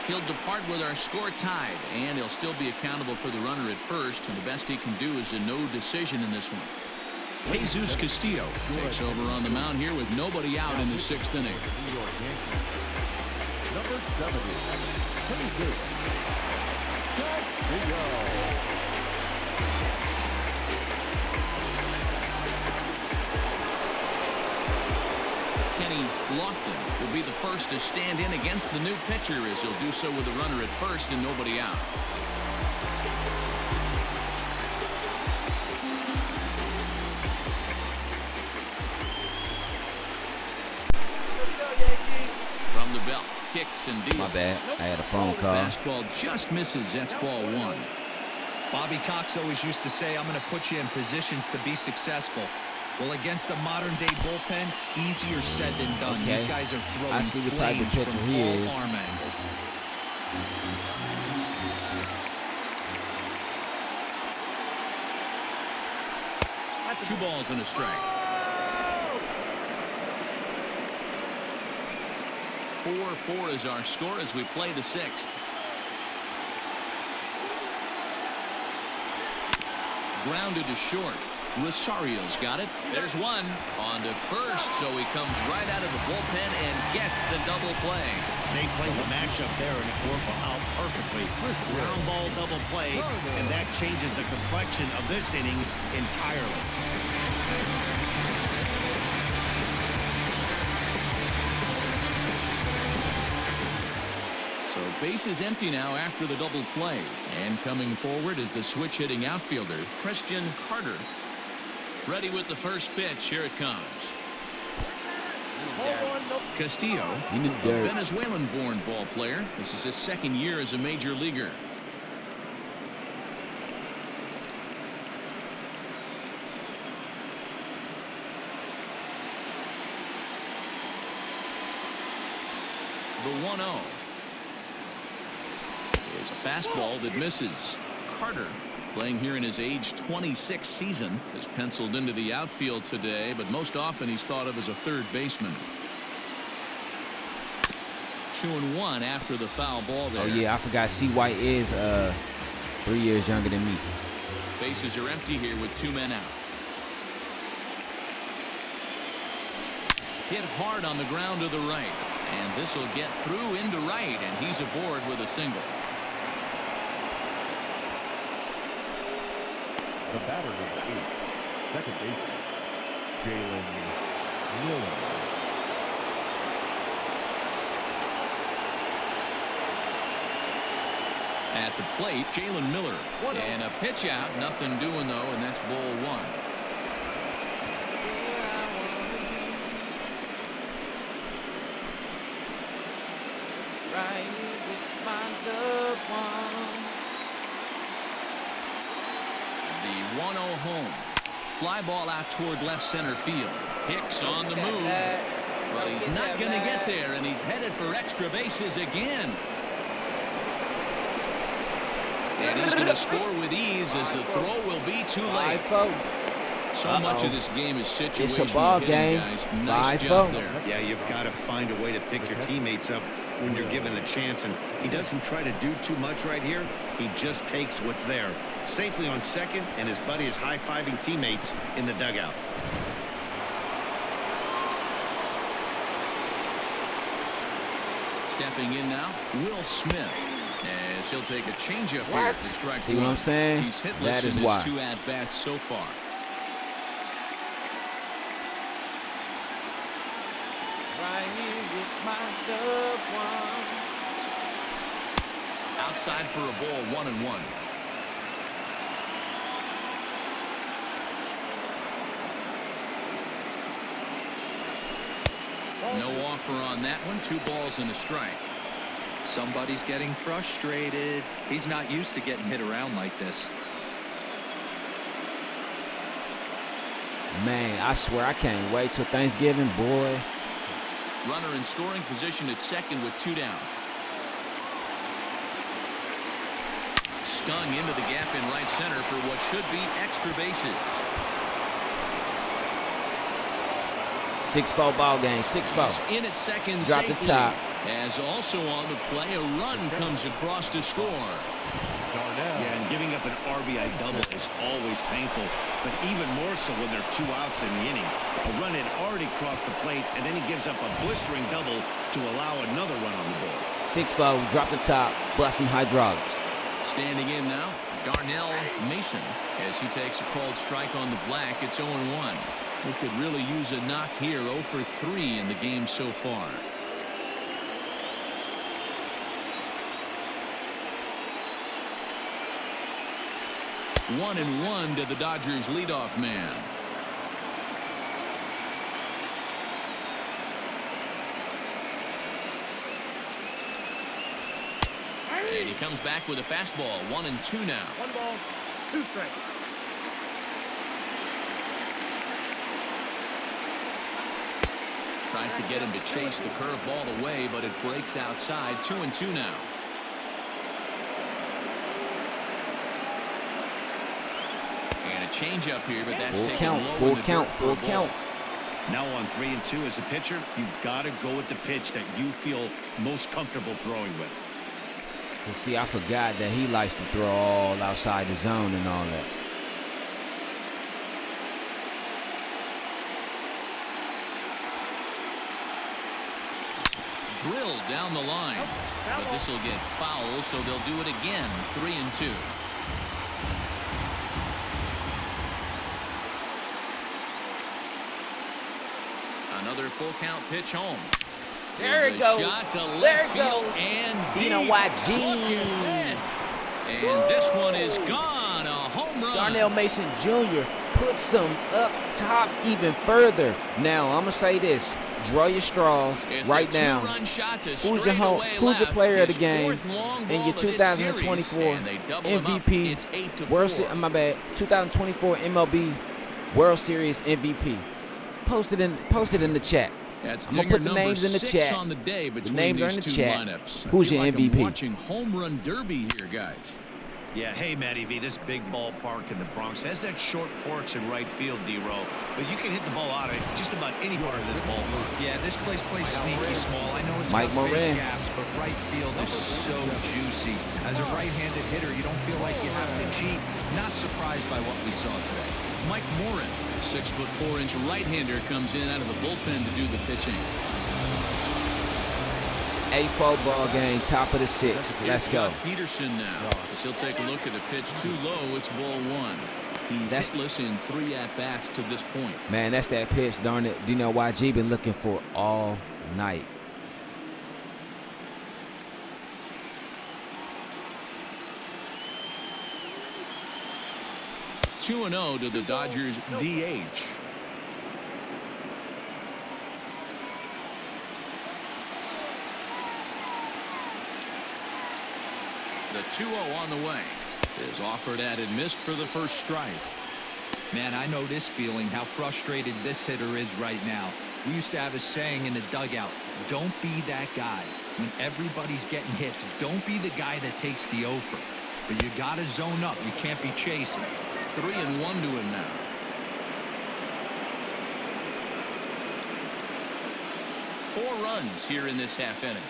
He'll depart with our score tied, and he'll still be accountable for the runner at first, and the best he can do is a no decision in this one. Jesus Castillo takes over on the mound here with nobody out in the 6th inning. Number 70, 22. Castillo. Kenny Lofton will be the first to stand in against the new pitcher, as he'll do so with a runner at first and nobody out. From the belt, kicks and deals. My bad. I had a phone call. Fastball just misses. That's ball 1. Bobby Cox always used to say, I'm going to put you in positions to be successful. Well, against a modern-day bullpen, easier said than done. Okay. These guys are throwing I see what type of flames pitcher from he all is. arm angles. Two balls and a strike. 4-4 is our score as we play the 6th. Grounded to short. Rosario's got it. There's one on to first, so he comes right out of the bullpen and gets the double play. They played the matchup there, and it worked out perfectly. Ground ball double play, and that changes the complexion of this inning entirely. So base is empty now after the double play. And coming forward is the switch-hitting outfielder, Christian Carter. Ready with the first pitch. Here it comes. Castillo, a Venezuelan-born ball player. This is his second year as a major leaguer. The 1-0 is a fastball that misses. Carter, playing here in his age 26 season, is penciled into the outfield today, but most often he's thought of as a third baseman. 2-1 after the foul ball there. Oh yeah, I forgot C. White is 3 years younger than me. Bases are empty here with 2 men out. Hit hard on the ground to the right, and this will get through into right, and he's aboard with a single. The batter number 8, second baseman, Jalen Miller. At the plate, Jalen Miller. And a pitch out, nothing doing though, and that's ball 1. Right with my loved one. The 1-0 home. Fly ball out toward left center field. Hicks on the move. But he's not going to get there, and he's headed for extra bases again. And he's going to score with ease as the throw will be too late. So much of this game is situational. It's a ball game. Guys. Nice job there. Yeah, you've got to find a way to pick your teammates up when you're given the chance, and he doesn't try to do too much right here. He just takes what's there. Safely on second, and his buddy is high-fiving teammates in the dugout. Stepping in now, Will Smith. As he'll take a changeup here for strike 1. See what I'm saying? He's hitless That is in why. his 2 at-bats so far. Right here with my loved one. Outside for a ball, 1-1. No offer on that one. 2 balls and a strike. Somebody's getting frustrated. He's not used to getting hit around like this. Man, I swear I can't wait till Thanksgiving, boy. Runner in scoring position at second with 2 down. Stung into the gap in right center for what should be extra bases. 6-4 ball game. 6-4. He's in at second. Drop safely. the top. As also on the play, a run comes across to score. Darnell. Yeah, and giving up an RBI double is always painful, but even more so when there are 2 outs in the inning. A run had already crossed the plate, and then he gives up a blistering double to allow another run on the board. 6-4. Drop the top. Blast them hydraulics. Standing in now, Darnell Mason, as he takes a called strike on the black. It's 0-1. We could really use a knock here. 0 for 3 in the game so far. One and 1 to the Dodgers leadoff man. And he comes back with a fastball. 1-2 now. 1 ball, 2 strikes. Tries to get him to chase the curveball away, but it breaks outside. 2-2 now. And a changeup here, but that's taken low in the Full dirt count. for a Full ball. count. Now on 3-2 as a pitcher, you've got to go with the pitch that you feel most comfortable throwing with. You see, I forgot that he likes to throw all outside the zone and all that. drilled down the line. But this will get foul, so they'll do it again. 3-2. Another full count pitch home. There it goes. Shot to left There it field goes. and Dino deep. YG. Look at this. And this one is gone. A home run. Darnell Mason Jr. puts him up top even further. Now, I'm going to say this. Draw your straws It's right a now. two-run shot to Who's your player of the game and your 2024 MVP my bad, 2024 MLB World Series MVP? Post it in the chat. That's I'm gonna put the names in the chat. On the day the names are in the chat. Lineups. Who's your MVP? I'm watching home run derby here, guys. Yeah, hey, Matty V, this big ballpark in the Bronx has that short porch in right field, D-Row, but you can hit the ball out of just about any part of this ballpark. Yeah, this place plays sneaky small. I know it's Mike got big Moran. gaps, but right field is so juicy. As a right-handed hitter, you don't feel like you have to cheat. Not surprised by what we saw today. Mike Moran, 6'4" right-hander, comes in out of the bullpen to do the pitching. 8-4 ball game, top of the 6th. Let's go. Peterson now. As he'll take a look at the pitch too low. It's ball 1. He's hitless in 3 at-bats to this point. Man, that's that pitch, darn it. Dino YG been looking for all night. (2-0) to the Dodgers DH. The 2-0 on the way. Is offered at and missed for the first strike. Man, I know this feeling, how frustrated this hitter is right now. We used to have a saying in the dugout, don't be that guy. When everybody's getting hits, don't be the guy that takes the offer. But you got to zone up. You can't be chasing. 3-1 to him now. Four runs here in this half inning.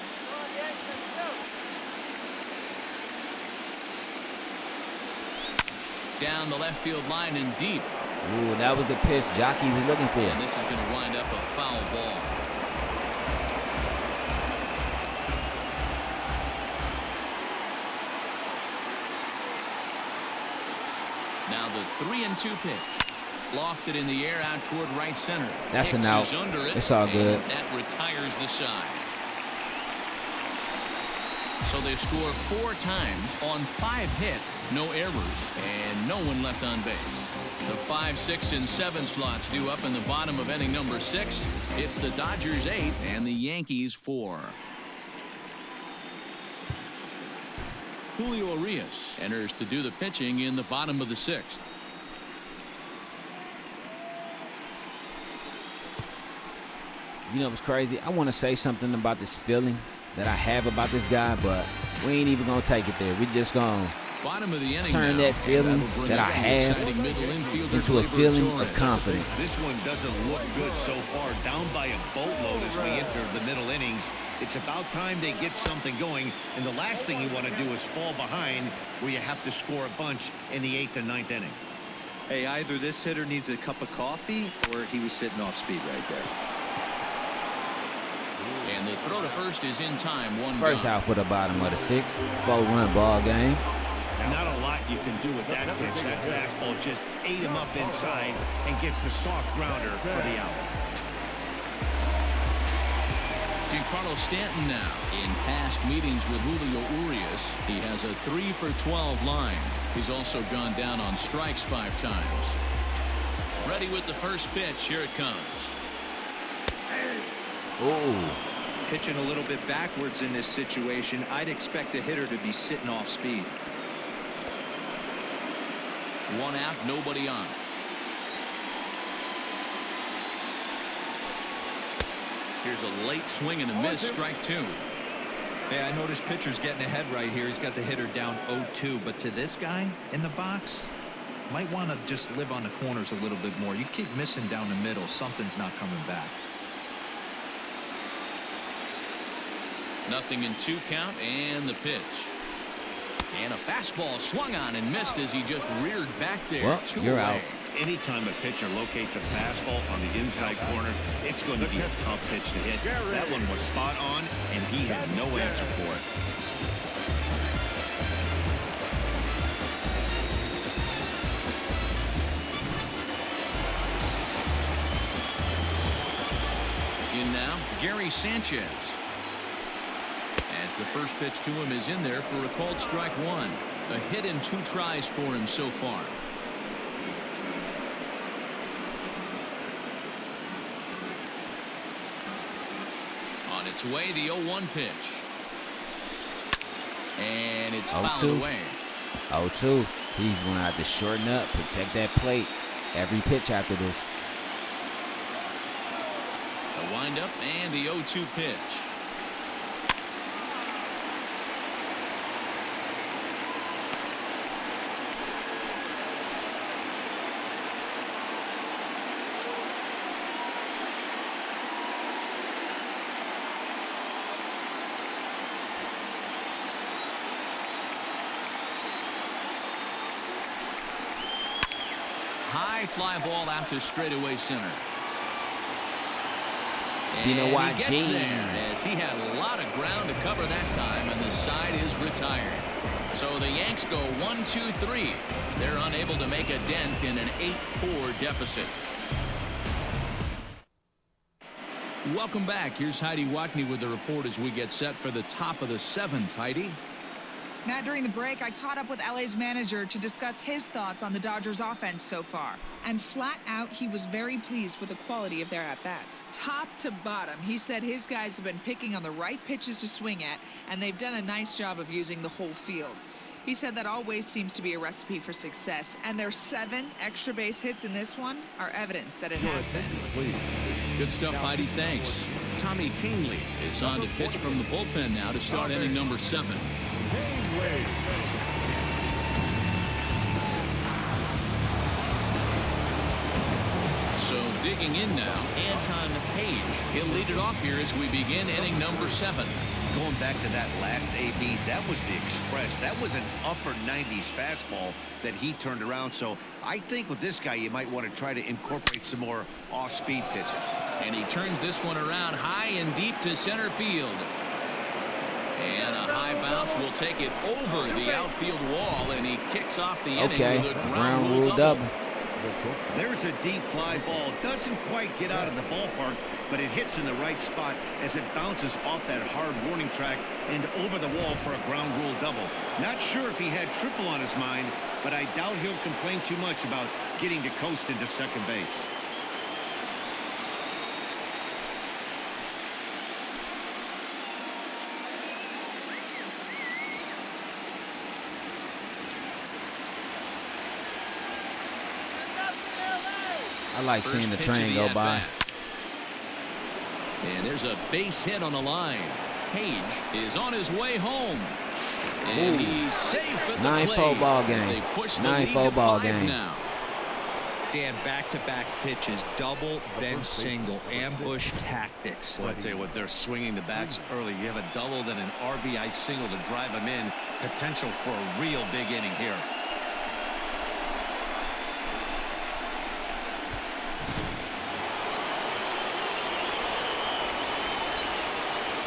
Down the left field line and deep. Ooh, that was the pitch Jockey was looking for. And this is going to wind up a foul ball. Now the 3-2 pitch. Lofted in the air out toward right center. That's an out. Under it, it's all good. That retires the side. So they score 4 times on 5 hits, no errors, and no one left on base. The 5, 6, and 7 slots due up in the bottom of inning number 6. It's the Dodgers 8 and the Yankees 4. Julio Urias enters to do the pitching in the bottom of the 6th. You know what's crazy? I want to say something about this feeling that I have about this guy, but we ain't even going to take it there. We just going to turn that feeling that I have into a feeling of confidence. This one doesn't look good so far. Down by a boatload as we enter the middle innings. It's about time they get something going, and the last thing you want to do is fall behind where you have to score a bunch in the 8th and 9th inning. Hey, either this hitter needs a cup of coffee or he was sitting off speed right there. And the throw to first is in time. First out for the bottom of the 6th. 4-run ball game. Not a lot you can do with that pitch. That fastball just ate him up inside and gets the soft grounder for the out. Giancarlo Stanton now. In past meetings with Julio Urias, he has a 3 for 12 line. He's also gone down on strikes 5 times. Ready with the first pitch. Here it comes. Ooh. Pitching a little bit backwards in this situation. I'd expect a hitter to be sitting off speed. 1 out, nobody on. Here's a late swing and a miss, strike 2. Hey, I know this pitcher's getting ahead right here. He's got the hitter down 0-2, but to this guy in the box, might want to just live on the corners a little bit more. You keep missing down the middle, something's not coming back. Nothing in 2 count, and the pitch. And a fastball swung on and missed as he just reared back there. Well, you're away. out. Anytime a pitcher locates a fastball on the inside corner, it's going to be a tough pitch to hit. That one was spot on, and he had no answer for it. In now, Gary Sanchez. As the first pitch to him is in there for a called strike one. A hit in 2 tries for him so far. On its way, the 0-1 pitch. And it's fouled away. 0-2. He's going to have to shorten up, protect that plate every pitch after this. The windup and the 0-2 pitch. High fly ball out to straightaway center. You know why, he gets there as he had a lot of ground to cover that time, and the side is retired. So the Yanks go 1-2-3. They're unable to make a dent in an 8-4 deficit. Welcome back. Here's Heidi Watney with the report as we get set for the top of the 7th. Heidi? Matt, during the break, I caught up with LA's manager to discuss his thoughts on the Dodgers offense so far. And flat out, he was very pleased with the quality of their at-bats. Top to bottom, he said his guys have been picking on the right pitches to swing at, and they've done a nice job of using the whole field. He said that always seems to be a recipe for success, and their 7 extra base hits in this one are evidence that it has been. Good stuff, Heidi. Thanks. Tommy Kingley is on to pitch from the bullpen now to start inning number 7. So digging in now, Anton Page. He'll lead it off here as we begin inning number 7. Going back to that last AB, that was the express. That was an upper 90s fastball that he turned around. So I think with this guy, you might want to try to incorporate some more off-speed pitches. And he turns this one around high and deep to center field. And a high bounce will take it over the outfield wall, and he kicks off the inning with a ground rule double. There's a deep fly ball. Doesn't quite get out of the ballpark, but it hits in the right spot as it bounces off that hard warning track and over the wall for a ground rule double. Not sure if he had triple on his mind, but I doubt he'll complain too much about getting to coast into second base. I like seeing the train go by. And there's a base hit on the line. Page is on his way home. And he's safe at the plate. 9-4 ball game. 9-4 ball game. Now. Dan, back-to-back pitches, double, then single, ambush tactics. Well, I tell you what, they're swinging the bats early. You have a double, then an RBI single to drive them in. Potential for a real big inning here.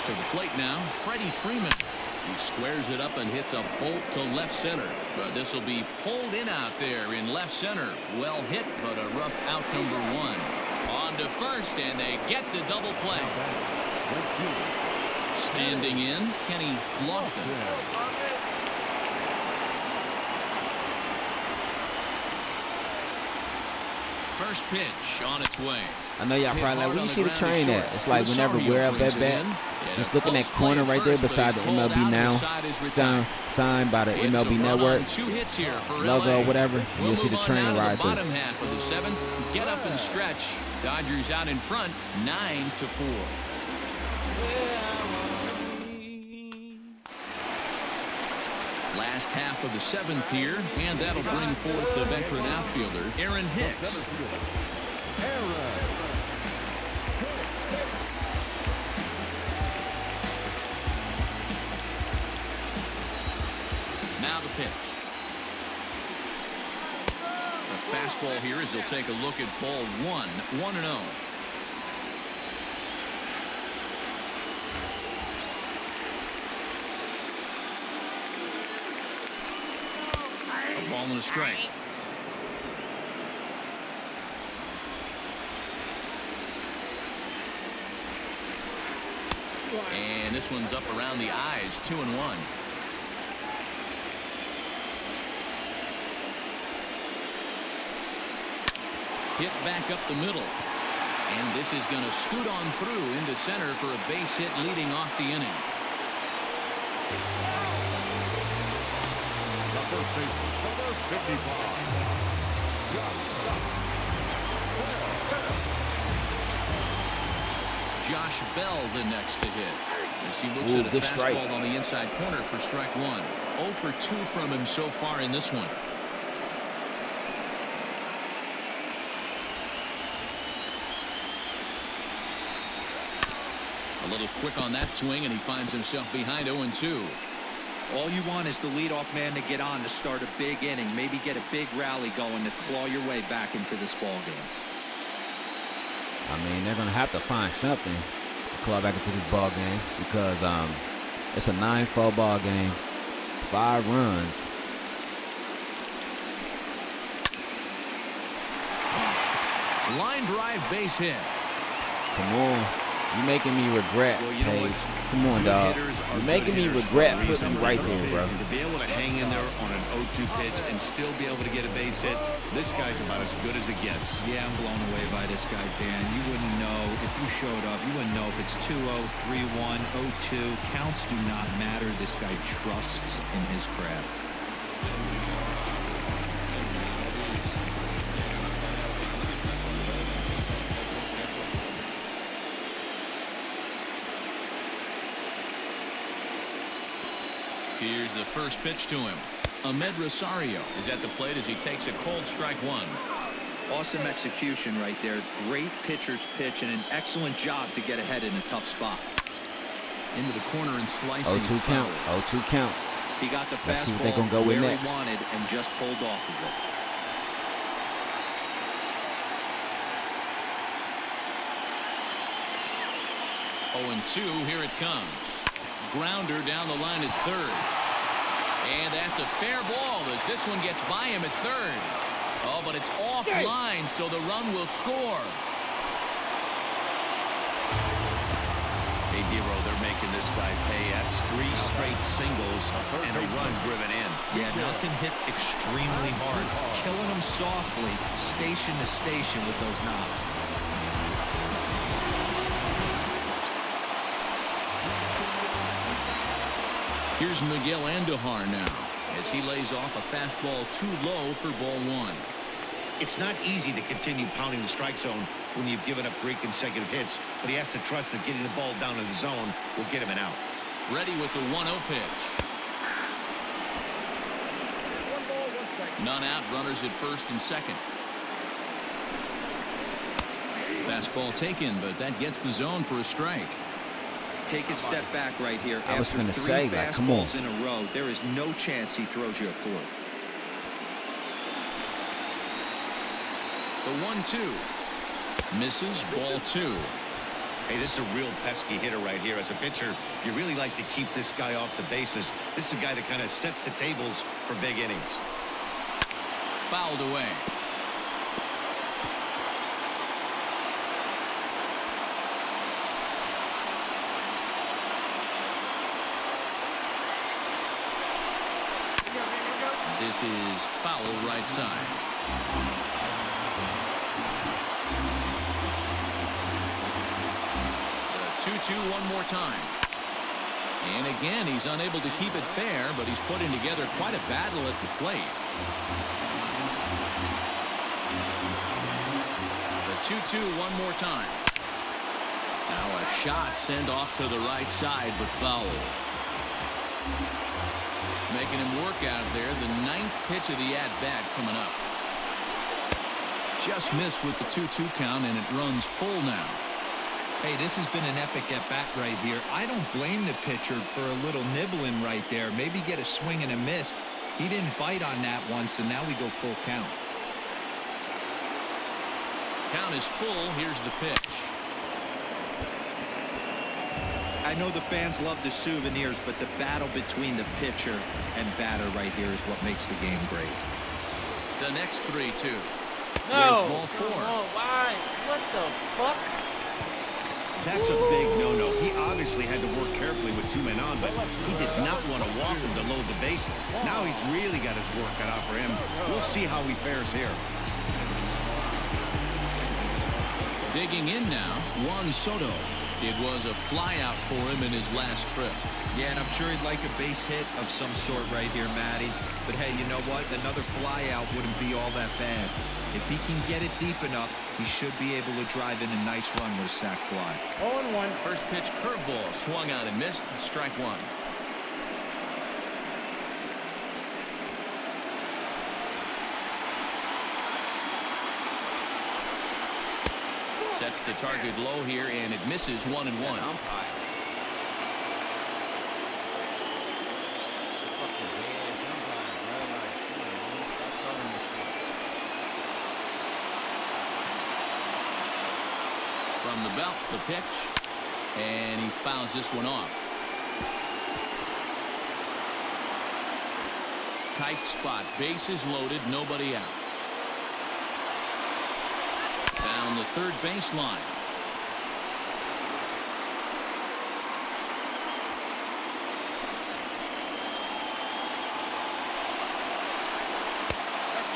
To the plate now, Freddie Freeman. He squares it up and hits a bolt to left center. But this will be pulled in out there in left center. Well hit, but a rough out number 1. On to first, and they get the double play. Standing in, Kenny Lofton. First pitch on its way. I know y'all probably like, where you see the train at? It's like whenever we're up at bat, just look in that corner right there beside the MLB Now sign by the MLB Network logo, whatever. You'll see the train ride through. Bottom half of the 7th. Get up and stretch. Dodgers out in front, 9-4. Last half of the 7th here, and that'll bring forth the veteran outfielder, Aaron Hicks. Now the pitch. A fastball here as he'll take a look at ball one. 1-0. A ball and a strike. And this one's up around the eyes. 2-1. Hit back up the middle. And this is going to scoot on through into center for a base hit leading off the inning. The first baseman, number 55. Josh Bell the next to hit. As he looks at a fastball strike on the inside corner for strike one. 0 for 2 from him so far in this one. A little quick on that swing, and he finds himself behind 0-2. All you want is the leadoff man to get on to start a big inning, maybe get a big rally going to claw your way back into this ball game. I mean, they're going to have to find something to claw back into this ball game because it's a 9-4 ball game, 5 runs. Line drive base hit. Come on. You're making me regret, Well, you know Paige. what? Come on, Good dog. hitters are You're making good me hitters regret for a reason. putting you right there, bro. To be able to hang in there on an 0-2 pitch and still be able to get a base hit, this guy's about as good as it gets. Yeah, I'm blown away by this guy, Dan. You wouldn't know if you showed up. You wouldn't know if it's 2-0, 3-1, 0-2. Counts do not matter. This guy trusts in his craft. Here's the first pitch to him. Ahmed Rosario is at the plate as he takes a cold strike one. Awesome execution right there. Great pitcher's pitch and an excellent job to get ahead in a tough spot. Into the corner and slicing. 0-2 count. 0-2 count. He got the Let's see what fastball they're gonna go with where next. he wanted and just pulled off of it. And 2, here it comes. Grounder down the line at third. And that's a fair ball as this one gets by him at third. Oh, but it's offline, so the run will score. Hey, Dero, they're making this guy pay. That's 3 straight singles and a run driven in. Yeah, nothing hit extremely hard. Killing them softly, station to station with those knocks. Here's Miguel Andujar now as he lays off a fastball too low for ball 1. It's not easy to continue pounding the strike zone when you've given up 3 consecutive hits, but he has to trust that getting the ball down in the zone will get him an out. Ready with the 1-0 pitch. None out, runners at first and second. Fastball taken, but that gets the zone for a strike. Take a step back right here. I was After finna 3 say that. Come on. fastballs in a row, there is no chance he throws you a 4th. The 1-2. Misses, ball 2. Hey, this is a real pesky hitter right here. As a pitcher, you really like to keep this guy off the bases. This is a guy that kind of sets the tables for big innings. Fouled away. This is foul right side. The 2-2 one more time. And again, he's unable to keep it fair, but he's putting together quite a battle at the plate. The 2-2 one more time. Now a shot sent off to the right side, but foul. Making him work out there. The 9th pitch of the at-bat coming up. Just missed with the 2-2 count, and it runs full now. Hey, this has been an epic at-bat right here. I don't blame the pitcher for a little nibbling right there. Maybe get a swing and a miss. He didn't bite on that one, so now we go full count. count is full. Here's the pitch. I know the fans love the souvenirs, but the battle between the pitcher and batter right here is what makes the game great. The next 3-2. No. Ball 4. Oh, why? What the fuck? That's a big no-no. He obviously had to work carefully with 2 men on, but he did not want to walk him to load the bases. Now he's really got his work cut out for him. We'll see how he fares here. Digging in now, Juan Soto. It was a flyout for him in his last trip. Yeah, and I'm sure he'd like a base hit of some sort right here, Matty. But hey, you know what? Another flyout wouldn't be all that bad. If he can get it deep enough, he should be able to drive in a nice run with a sac fly. 0-1. First pitch curveball swung out and missed. Strike one. Sets the target low here, and it misses 1-1. From the belt, the pitch, and he fouls this one off. Tight spot, bases loaded, nobody out. Down the third baseline.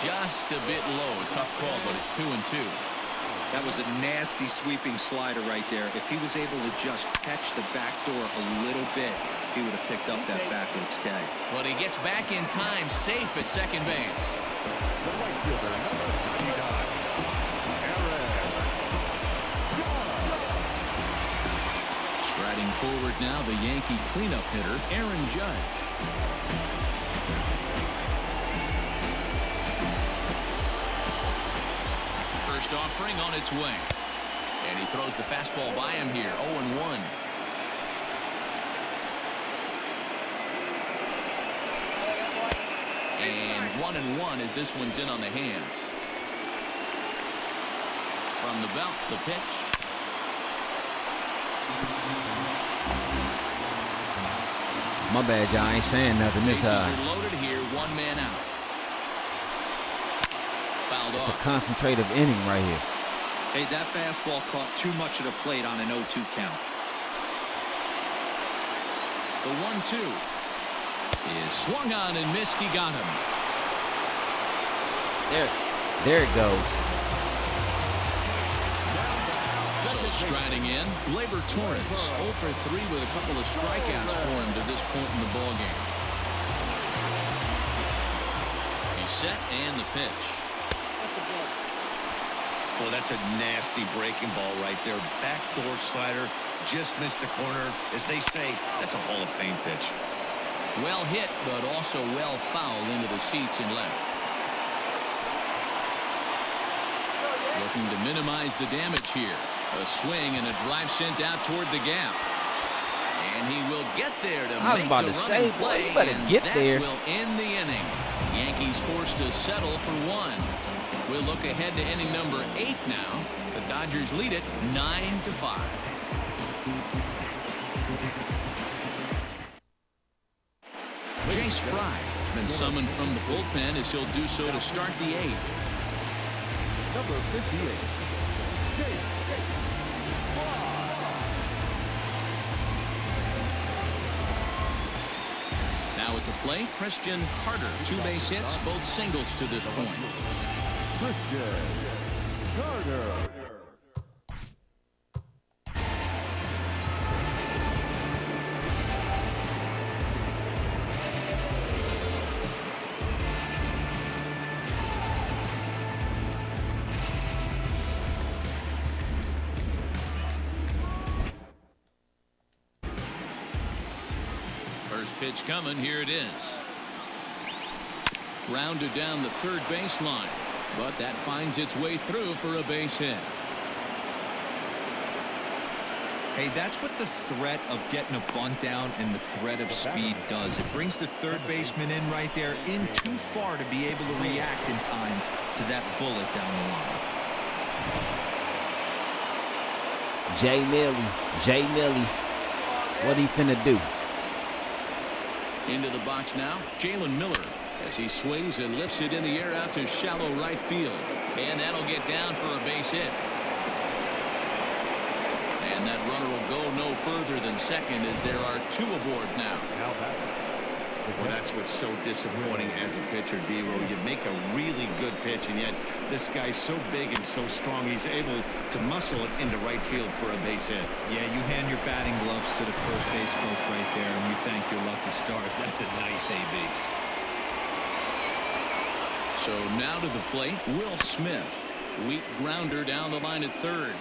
Just a bit low, tough call, but it's 2-2. That was a nasty sweeping slider right there. If he was able to just catch the back door a little bit, he would have picked up that backwards K. But he gets back in time, safe at second base. The right fielder, number 59, Striding forward now, the Yankee cleanup hitter, Aaron Judge. First offering on its way. And he throws the fastball by him here, 0-1. And 1-1 as this one's in on the hands. From the belt, the pitch. My bad, y'all. I ain't saying nothing this Bases are loaded here, 1 man out. Fouled It's a off. concentrative inning right here. Hey, that fastball caught too much of the plate on an 0-2 count. The 1-2 is swung on and missed. He got him. There it goes. So striding in, Gleyber Torres, 0 for 3 with a couple of strikeouts for him to this point in the ballgame. He's set and the pitch. Well, that's a nasty breaking ball right there. Backdoor slider, just missed the corner. As they say, that's a Hall of Fame pitch. Well hit, but also well fouled into the seats and left. Looking to minimize the damage here. A swing and a drive sent out toward the gap. And he will get there to I was make about the to say, boy, play, you better and get that there. will end the inning. Yankees forced to settle for 1. We'll look ahead to inning number 8 now. The Dodgers lead it 9-5. Jay Spry has been summoned from the bullpen as he'll do so to start the 8th. number 58, Jay Now at the plate, Christian Carter. 2 base hits, both singles to this point. Christian Carter. First pitch coming. Here it is. Grounded down the third baseline, but that finds its way through for a base hit. Hey, that's what the threat of getting a bunt down and the threat of speed does. It brings the third baseman in right there, in too far to be able to react in time to that bullet down the line. Jay Millie. What he finna do? Into the box now, Jalen Miller, as he swings and lifts it in the air out to shallow right field. And that'll get down for a base hit. And that runner will go no further than second as there are 2 aboard now. Well, that's what's so disappointing as a pitcher, D-Row. You make a really good pitch, and yet this guy's so big and so strong, he's able to muscle it into right field for a base hit. Yeah, you hand your batting gloves to the first base coach right there, and you thank your lucky stars. That's a nice AB. So now to the plate, Will Smith. Weak grounder down the line at third.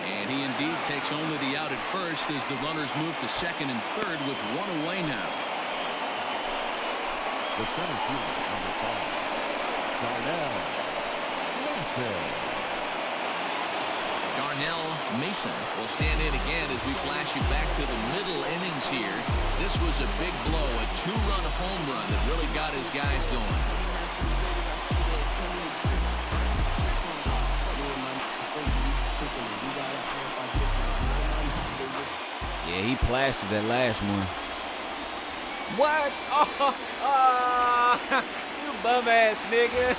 And he indeed takes only the out at first as the runners move to second and third with 1 away now. The center fielder, number 5, Darnell Mason. Darnell Mason will stand in again as we flash you back to the middle innings here. This was a big blow, a 2-run home run that really got his guys going. Yeah, he plastered that last one. What? You bum ass nigga.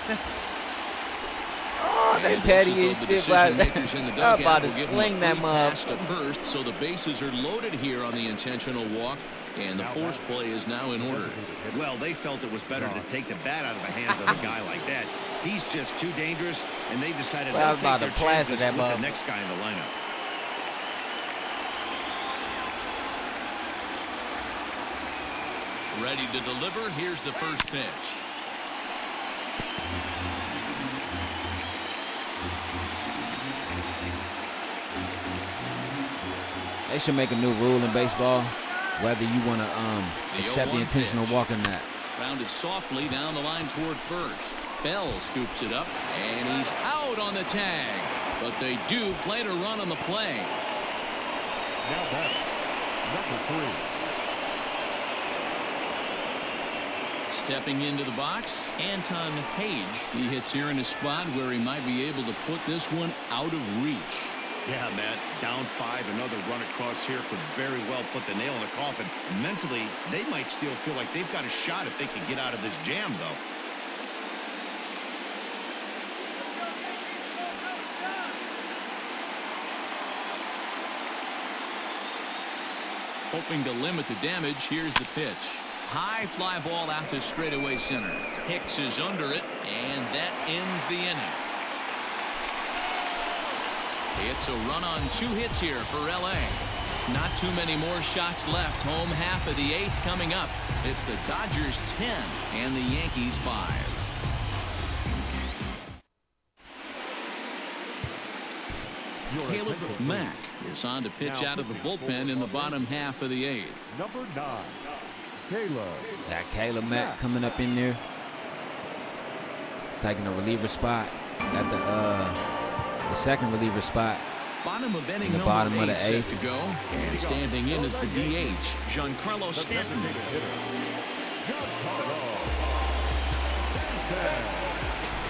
Oh, they petty as shit. I'm about to sling that motherfucker. First, so the bases are loaded here on the intentional walk, and the force play is now in order. Well, they felt it was better to take the bat out of the hands of a guy like that. He's just too dangerous, and they decided Well, they'll take their chances with the motherfucker. next guy in the lineup. Ready to deliver. Here's the first pitch. They should make a new rule in baseball, whether you want to accept the intentional walk or not. Rounded softly down the line toward first. Bell scoops it up, and he's out on the tag. But they do play to run on the play. Now back, number 3. Stepping into the box, Anton Page. He hits here in a spot where he might be able to put this one out of reach. Yeah, Matt, down 5, another run across here could very well put the nail in the coffin. Mentally, they might still feel like they've got a shot if they can get out of this jam, though. Hoping to limit the damage, here's the pitch. High fly ball out to straightaway center. Hicks is under it, and that ends the inning. It's a run on 2 hits here for L.A. Not too many more shots left. Home half of the 8th coming up. It's the Dodgers 10 and the Yankees 5. Caleb Mack is on to pitch out of the bullpen in the bottom half of the 8th. Number 9, Caleb. Got Caleb Mack coming up in there, taking a reliever spot. Got the second reliever spot. Bottom of inning in the bottom of the 8th set 8th. to go, and standing in is the DH, Giancarlo Stanton.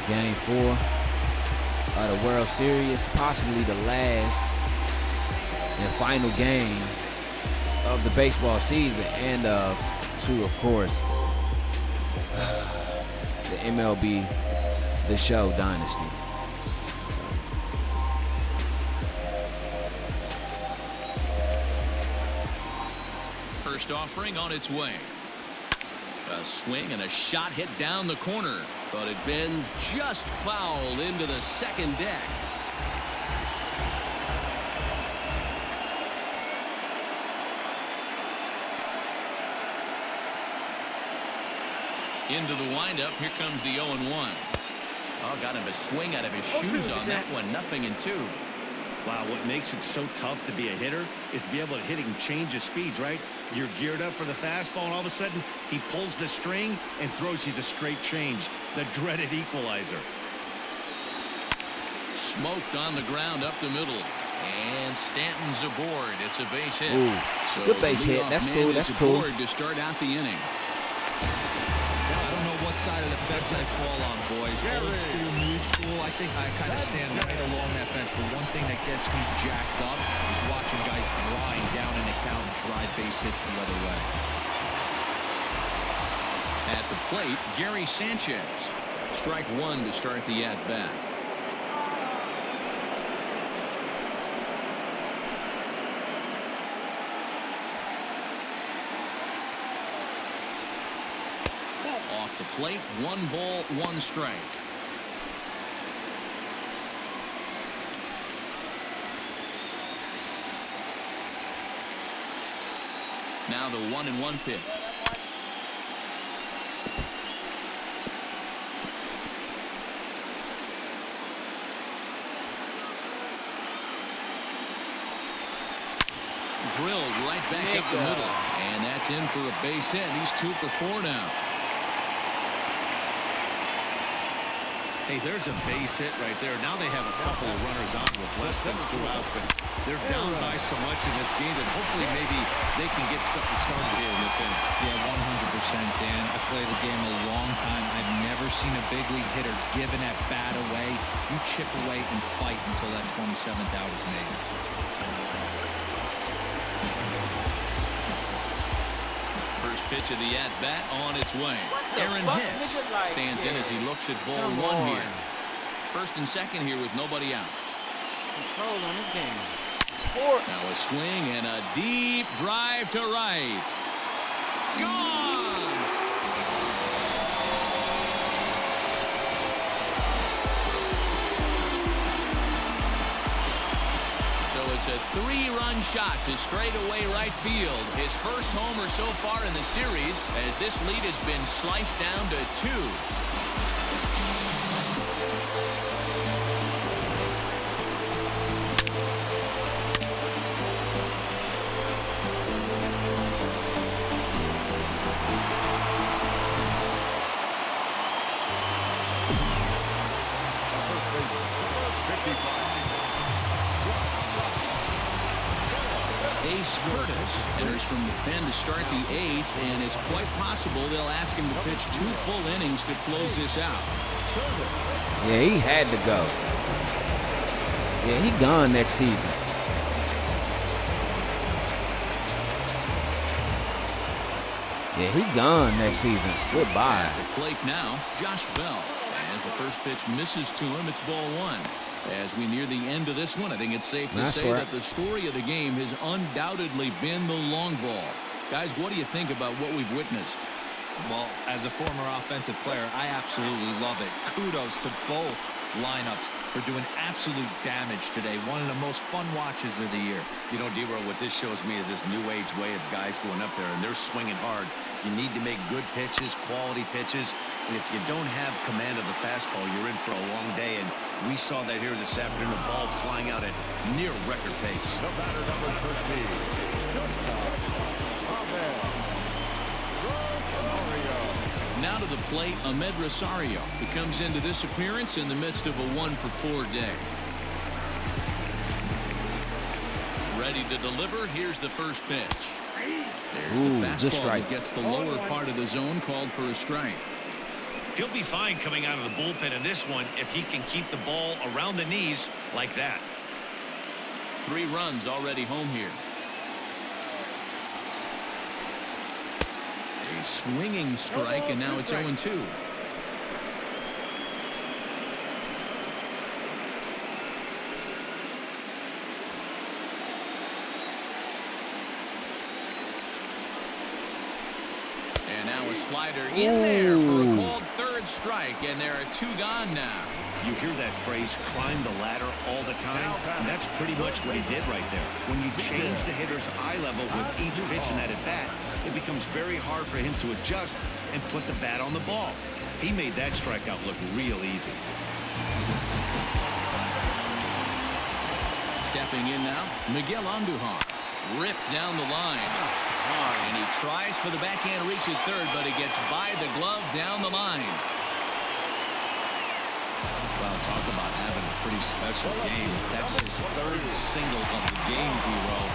Game 4 of the World Series, possibly the last and final game of the baseball season, and of course, the MLB The Show dynasty. First offering on its way. A swing and a shot hit down the corner, but it bends just foul into the second deck. Into the windup. Here comes the 0-1. Oh, got him a swing out of his shoes on that one. 0-2. Wow, what makes it so tough to be a hitter is to be able to hit and change of speeds, right? You're geared up for the fastball, and all of a sudden, he pulls the string and throws you the straight change, the dreaded equalizer. Smoked on the ground up the middle. And Stanton's aboard. It's a base hit. Ooh, so good base hit. That's cool. That's cool. To start out the inning. I don't know what side of the fence I fall on, boys. Old school, new school. I think I kind of stand right along that fence. But one thing that gets gets me jacked up is watching guys grind down in the count and drive base hits the other way. At the plate, Gary Sanchez. Strike one to start the at-bat. Off the plate, 1 ball, 1 strike. Now the 1-1 pitch. Drilled right back up the middle. And that's in for a base hit. He's 2 for 4 now. Hey, there's a base hit right there. Now they have a couple of runners on with less than 2 outs, but they're down by so much in this game that hopefully maybe they can get something started here in this inning. Yeah, 100%, Dan. I played the game a long time. I've never seen a big league hitter give an at-bat away. You chip away and fight until that 27th out is made. First pitch of the at-bat on its way. Aaron Hicks stands in as he looks at ball 1 here. First and second here with nobody out. Control on this game is poor. Now a swing and a deep drive to right. Gone! So it's a 3-run shot to straightaway right field. His first homer so far in the series, as this lead has been sliced down to 2. Enters from the pen to start the 8th, and it's quite possible they'll ask him to pitch 2 full innings to close this out. Yeah, he had to go. Yeah, he gone next season. Yeah, he gone next season. Goodbye. At the plate now, Josh Bell. As the first pitch misses to him, it's ball 1. As we near the end of this one, I think it's safe to say that the story of the game has undoubtedly been the long ball. Guys, what do you think about what we've witnessed? Well, as a former offensive player, I absolutely love it. Kudos to both lineups for doing absolute damage today. One of the most fun watches of the year. You know, D-Row, what this shows me is this new age way of guys going up there, and they're swinging hard. You need to make good pitches, quality pitches, and if you don't have command of the fastball, you're in for a long day, and we saw that here this afternoon, the ball flying out at near record pace. The batter, number 13, shortstop, now to the plate, Ahmed Rosario, who comes into this appearance in the midst of a 1-for-4 day. Ready to deliver. Here's the first pitch. There's the fastball that gets the lower part of the zone, called for a strike. He'll be fine coming out of the bullpen in this one if he can keep the ball around the knees like that. 3 runs already home here. A swinging strike, and now it's 0-2. And now a slider in there for a called 3rd strike, and there are 2 gone now. You hear that phrase, climb the ladder, all the time, and that's pretty much what he did right there. When you change the hitter's eye level with each pitch in that at-bat, it becomes very hard for him to adjust and put the bat on the ball. He made that strikeout look real easy. Stepping in now, Miguel Andujar. Ripped down the line. And he tries for the backhand reach at 3rd, but it gets by the glove down the line. Well, talk about having a pretty special game. That's his 3rd single of the game, D-Row.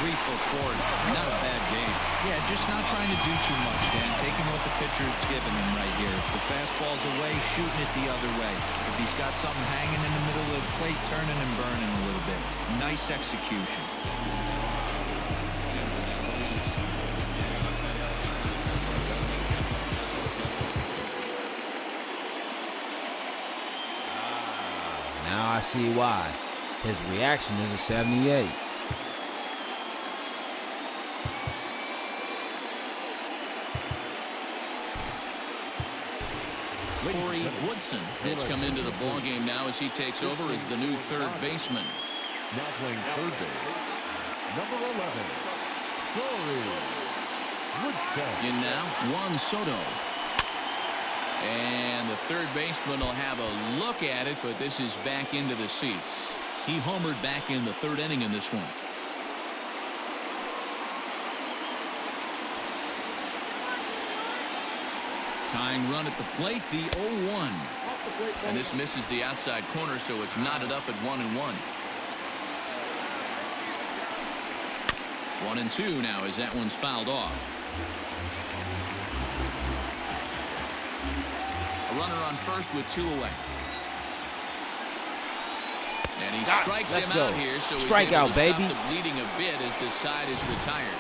3 for 4, not a bad game. Yeah, just not trying to do too much, Dan. Taking what the pitcher's giving him right here. If the fastball's away, shooting it the other way. If he's got something hanging in the middle of the plate, turning and burning a little bit. Nice execution. Now I see why. His reaction is a 78. Corey Woodson has come into the ball game now as he takes over as the new third baseman. Now playing third base, number 11, Corey Woodson. In now, Juan Soto. And the third baseman will have a look at it, but this is back into the seats. He homered back in the third inning in this one. Tying run at the plate, the 0-1. And this misses the outside corner, so it's knotted up at 1-1. 1-2 now as that one's fouled off. A runner on first with 2 away. And he strikes him out here, so he's able to stop the bleeding a bit as this side is retired.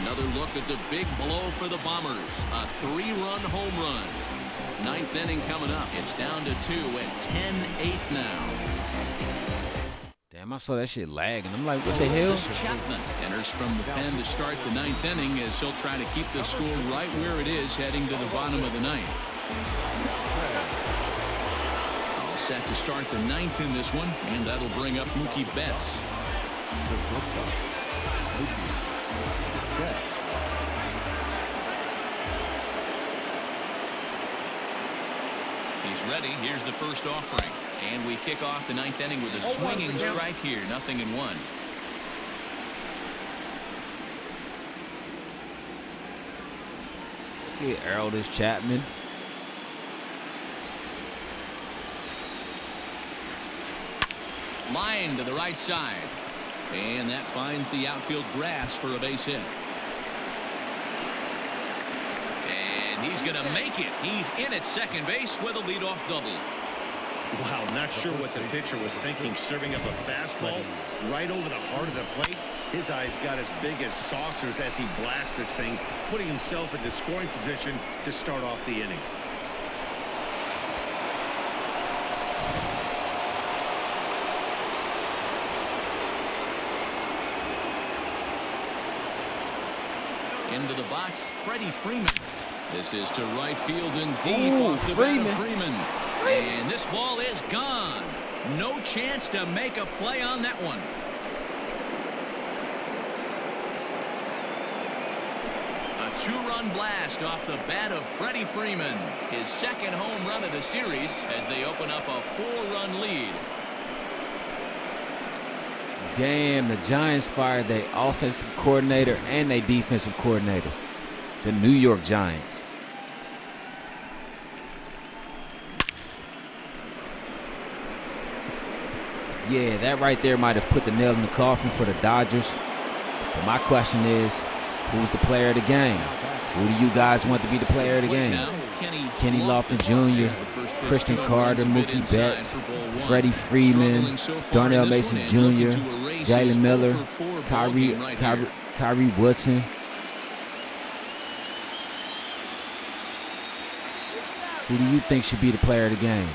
Another look at the big blow for the Bombers. A 3-run home run. 9th inning coming up. It's down to 2 at 10-8 now. Damn, I saw that shit lag, and I'm like, what the hell? Chapman enters from the pen to start the 9th inning as he'll try to keep the score right where it is heading to the bottom of the 9th. All set to start the 9th in this one, and that'll bring up Mookie Betts. He's ready. Here's the first offering. And we kick off the 9th inning with a swinging strike here. 0-1. Okay, Earl Chapman. Line to the right side. And that finds the outfield grass for a base hit. And he's going to make it. He's in at second base with a leadoff double. Wow, not sure what the pitcher was thinking, serving up a fastball right over the heart of the plate. His eyes got as big as saucers as he blasts this thing, putting himself in the scoring position to start off the inning. Into the box, Freddie Freeman. This is to right field and deep. Ooh, off the Freeman. bat of Freeman. And this ball is gone. No chance to make a play on that one. A 2-run blast off the bat of Freddie Freeman. His second home run of the series as they open up a 4-run lead. Damn, the Giants fired their offensive coordinator and their defensive coordinator. The New York Giants. Yeah, that right there might have put the nail in the coffin for the Dodgers. But my question is, who's the player of the game? Who do you guys want to be the player of the game? Kenny Lofton Jr., Christian Carter, Mookie Betts, Freddie Freeman, Darnell Mason Jr., Jalen Miller, Kyrie Woodson. Who do you think should be the player of the game?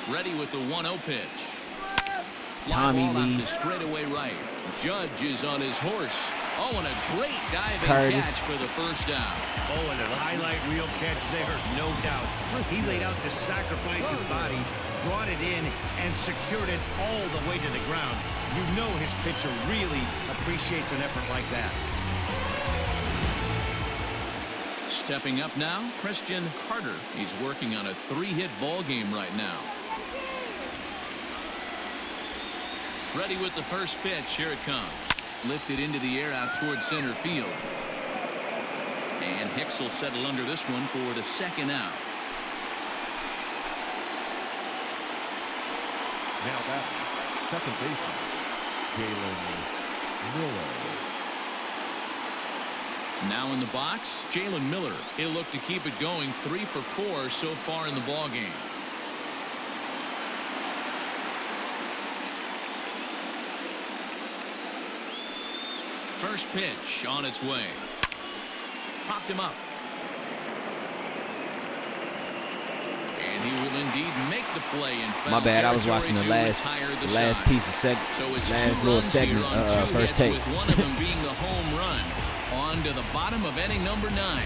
Ready with the 1-0 pitch. Tommy Lee. Straightaway right. Judge is on his horse. Oh, and a great diving catch for the first down. Oh, and a highlight reel catch there, no doubt. He laid out to sacrifice his body, brought it in, and secured it all the way to the ground. You know his pitcher really appreciates an effort like that. Stepping up now, Christian Carter. He's working on a 3-hit ball game right now. Ready with the first pitch. Here it comes. Lifted into the air out towards center field. And Hicks will settle under this one for the second out. Now that second baseman, Jalen Miller. Now in the box, Jalen Miller. He'll look to keep it going. 3 for 4 so far in the ball game. First pitch on its way. Popped him up. And he will indeed make the play in foul. My bad, I was watching the last piece of last little segment, first take. With one of them being the home run. On to the bottom of inning number 9.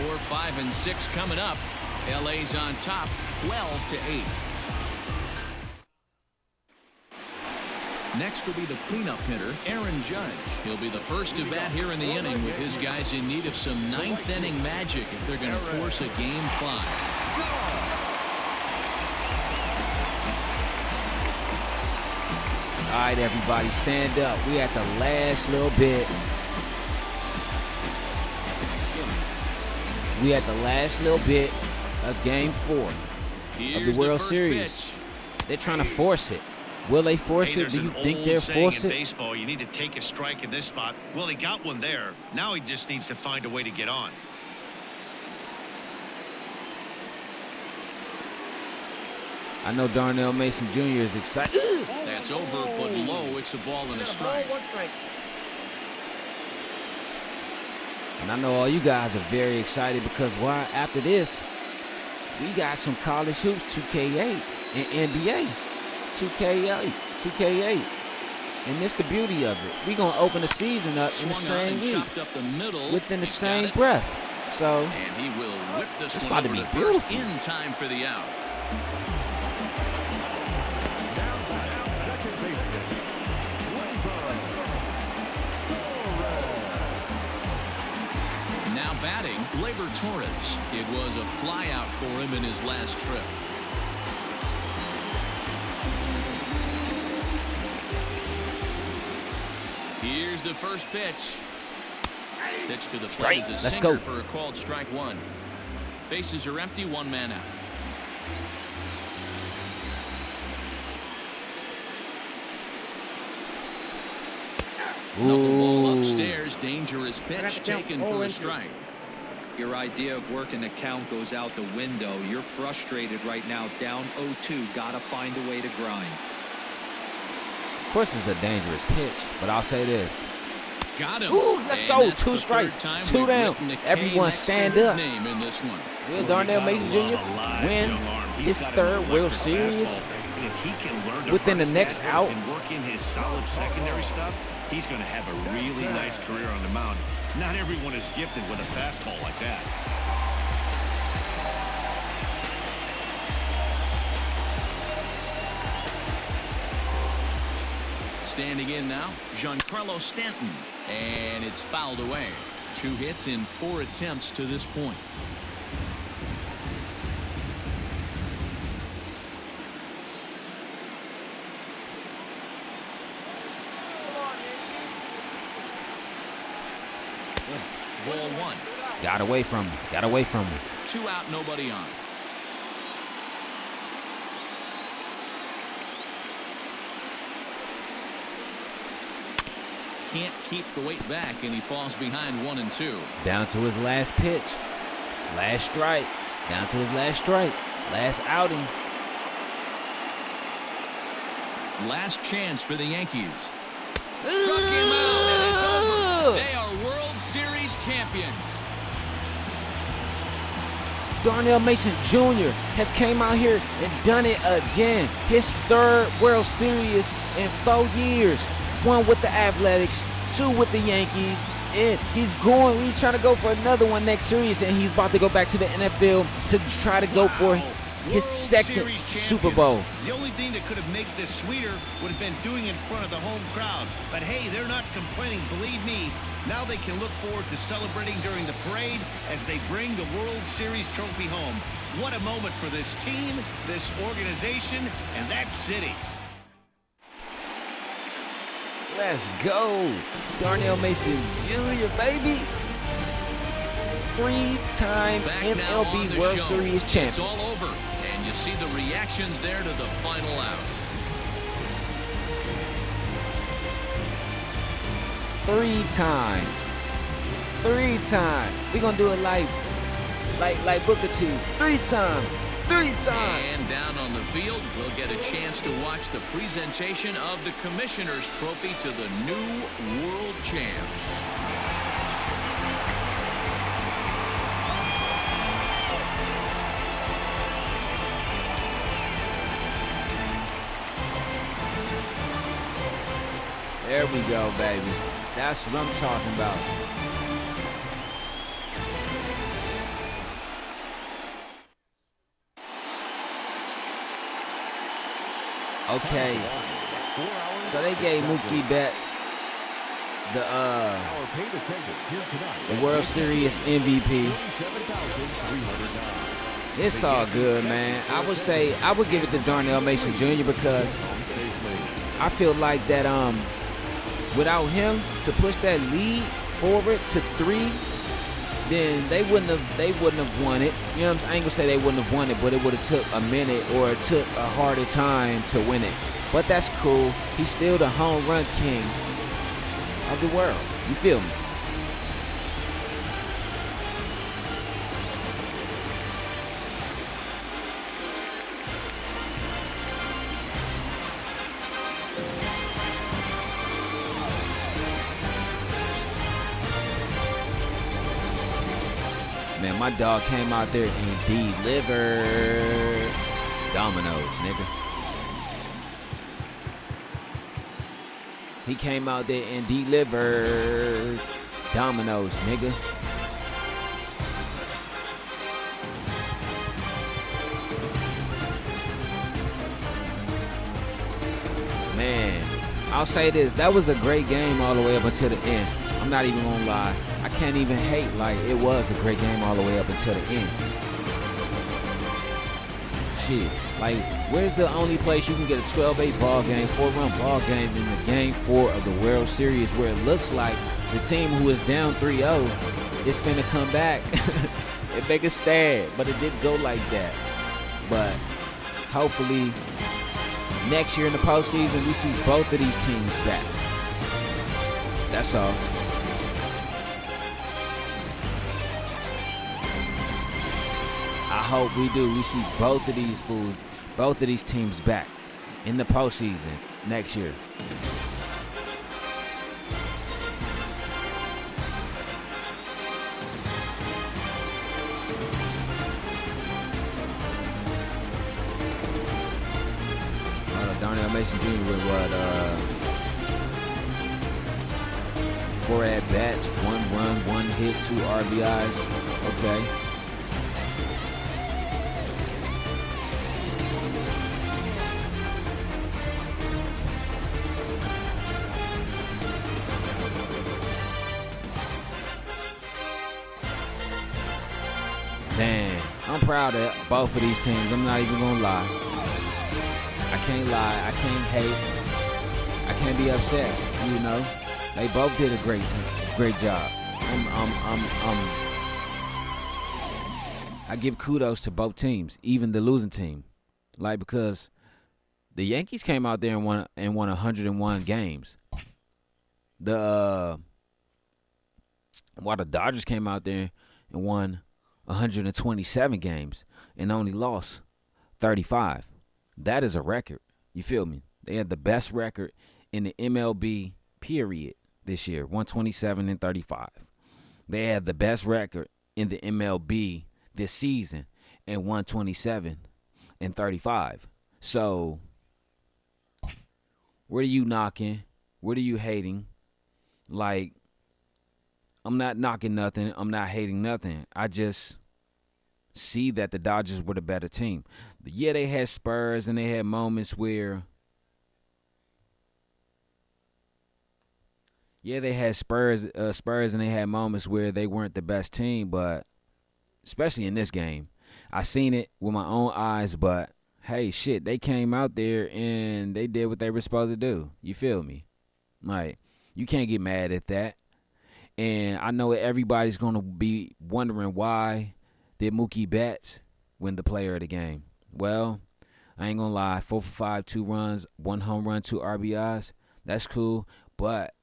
4, 5, and 6 coming up. LA's on top, 12-8. Next will be the cleanup hitter, Aaron Judge. He'll be the first to bat here in the inning with his guys in need of some 9th inning magic if they're going to force a game 5. All right, everybody, stand up. We at the last little bit. We at the last little bit of Game 4 of the World Series. They're trying to force it. Will they force it? Do you think they'll force it? In baseball, you need to take a strike in this spot. Well, he got one there. Now he just needs to find a way to get on. I know Darnell Mason Jr. is excited. That's over, but low. It's a ball and a strike. And I know all you guys are very excited because why? After this, we got some college hoops, 2K8 and NBA, 2K8. And this the beauty of it. We're going to open the season up in the same week, within the same breath. So, and he will whip this it's one about to be beautiful. In time for the out. Batting, Torres. It was a flyout for him in his last trip. Here's the first pitch. Pitch to the plate is a sinker for a called strike 1. Bases are empty, 1 man out. Knuckleball upstairs, dangerous pitch taken for a strike. Your idea of working the count goes out the window. You're frustrated right now, down 0-2. Gotta find a way to grind. Of course, it's a dangerous pitch, but I'll say this. Got him. Ooh, let's go. 2 strikes, 2 down. Everyone stand up. Will Darnell Mason Jr. win his 3rd World Series within the next out? And work in his solid secondary stuff, he's going to have a really nice career on the mound. Not everyone is gifted with a fastball like that. Standing in now, Giancarlo Stanton, and it's fouled away. 2 hits in 4 attempts to this point. Ball 1. Got away from him. Got away from him. 2 out, nobody on. Can't keep the weight back, and he falls behind 1 and 2. Down to his last pitch. Last strike. Down to his last strike. Last outing. Last chance for the Yankees. Struck him out, and it's over. They are World Series champions. Darnell Mason Jr. has came out here and done it again. His 3rd World Series in 4 years. 1 with the Athletics, 2 with the Yankees, and he's trying to go for another one next series, and he's about to go back to the NFL to try to go for his 2nd Super Bowl. The only thing that could have made this sweeter would have been doing it in front of the home crowd. But hey, they're not complaining, believe me. Now they can look forward to celebrating during the parade as they bring the World Series trophy home. What a moment for this team, this organization, and that city. Let's go. Darnell Mason Jr., baby. 3-time MLB World Series champion. It's all over, and you see the reactions there to the final out. 3-time. We're gonna do it like Booker T. 3-time 3 times. And down on the field, we'll get a chance to watch the presentation of the Commissioner's Trophy to the new World Champs. There we go, baby. That's what I'm talking about. Okay. So they gave Mookie Betts the World Series MVP. It's all good, man. I would give it to Darnell Mason Jr. because I feel like that without him to push that lead forward to 3, then they wouldn't have won it. You know what I'm saying? I ain't gonna say they wouldn't have won it, but it would have took a minute or it took a harder time to win it. But that's cool. He's still the home run king of the world. You feel me? Man, my dog came out there and delivered dominoes, nigga. He came out there and delivered dominoes, nigga. Man, I'll say this. That was a great game all the way up until the end. I'm not even gonna lie. I can't even hate. Like, it was a great game all the way up until the end. Shit. Like, where's the only place you can get a 12-8 ball game, 4-run ball game in the game 4 of the World Series where it looks like the team who is down 3-0 is finna come back and make a stand. But it didn't go like that. But hopefully next year in the postseason we see both of these teams back. That's all. I hope we do. We see both of these teams back in the postseason next year. Darnell Mason Jr. with what? 4 at-bats, 1 run, 1 hit, 2 RBIs. Okay. Man, I'm proud of both of these teams. I'm not even gonna lie. I can't lie. I can't hate. I can't be upset. You know, they both did a great job. I give kudos to both teams, even the losing team, like because the Yankees came out there and won 101 games. While the Dodgers came out there and won 127 games and only lost 35. That is a record. You feel me? They had the best record in the MLB period this year, 127 and 35. They had the best record in the MLB this season and 127 and 35. So, what are you knocking? What are you hating? Like, I'm not knocking nothing. I'm not hating nothing. I just see that the Dodgers were the better team. Yeah, they had spurs and they had moments where they had spurs and they had moments where they weren't the best team, but especially in this game, I seen it with my own eyes, but hey, shit, they came out there and they did what they were supposed to do. You feel me? Like, you can't get mad at that. And I know everybody's going to be wondering why did Mookie Betts win the player of the game. Well, I ain't going to lie. 4 for 5, 2 runs, 1 home run, 2 RBIs. That's cool. But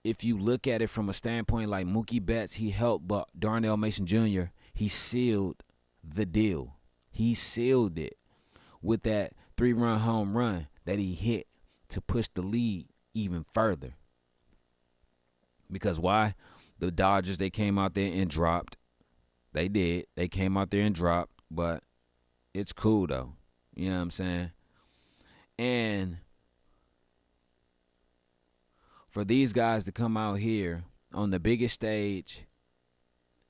if you look at it from a standpoint like Mookie Betts, he helped, but Darnell Mason Jr., he sealed the deal. He sealed it with that 3-run home run that he hit to push the lead even further. Because why? The Dodgers, they came out there and dropped. They did. They came out there and dropped, but it's cool, though. You know what I'm saying? And for these guys to come out here on the biggest stage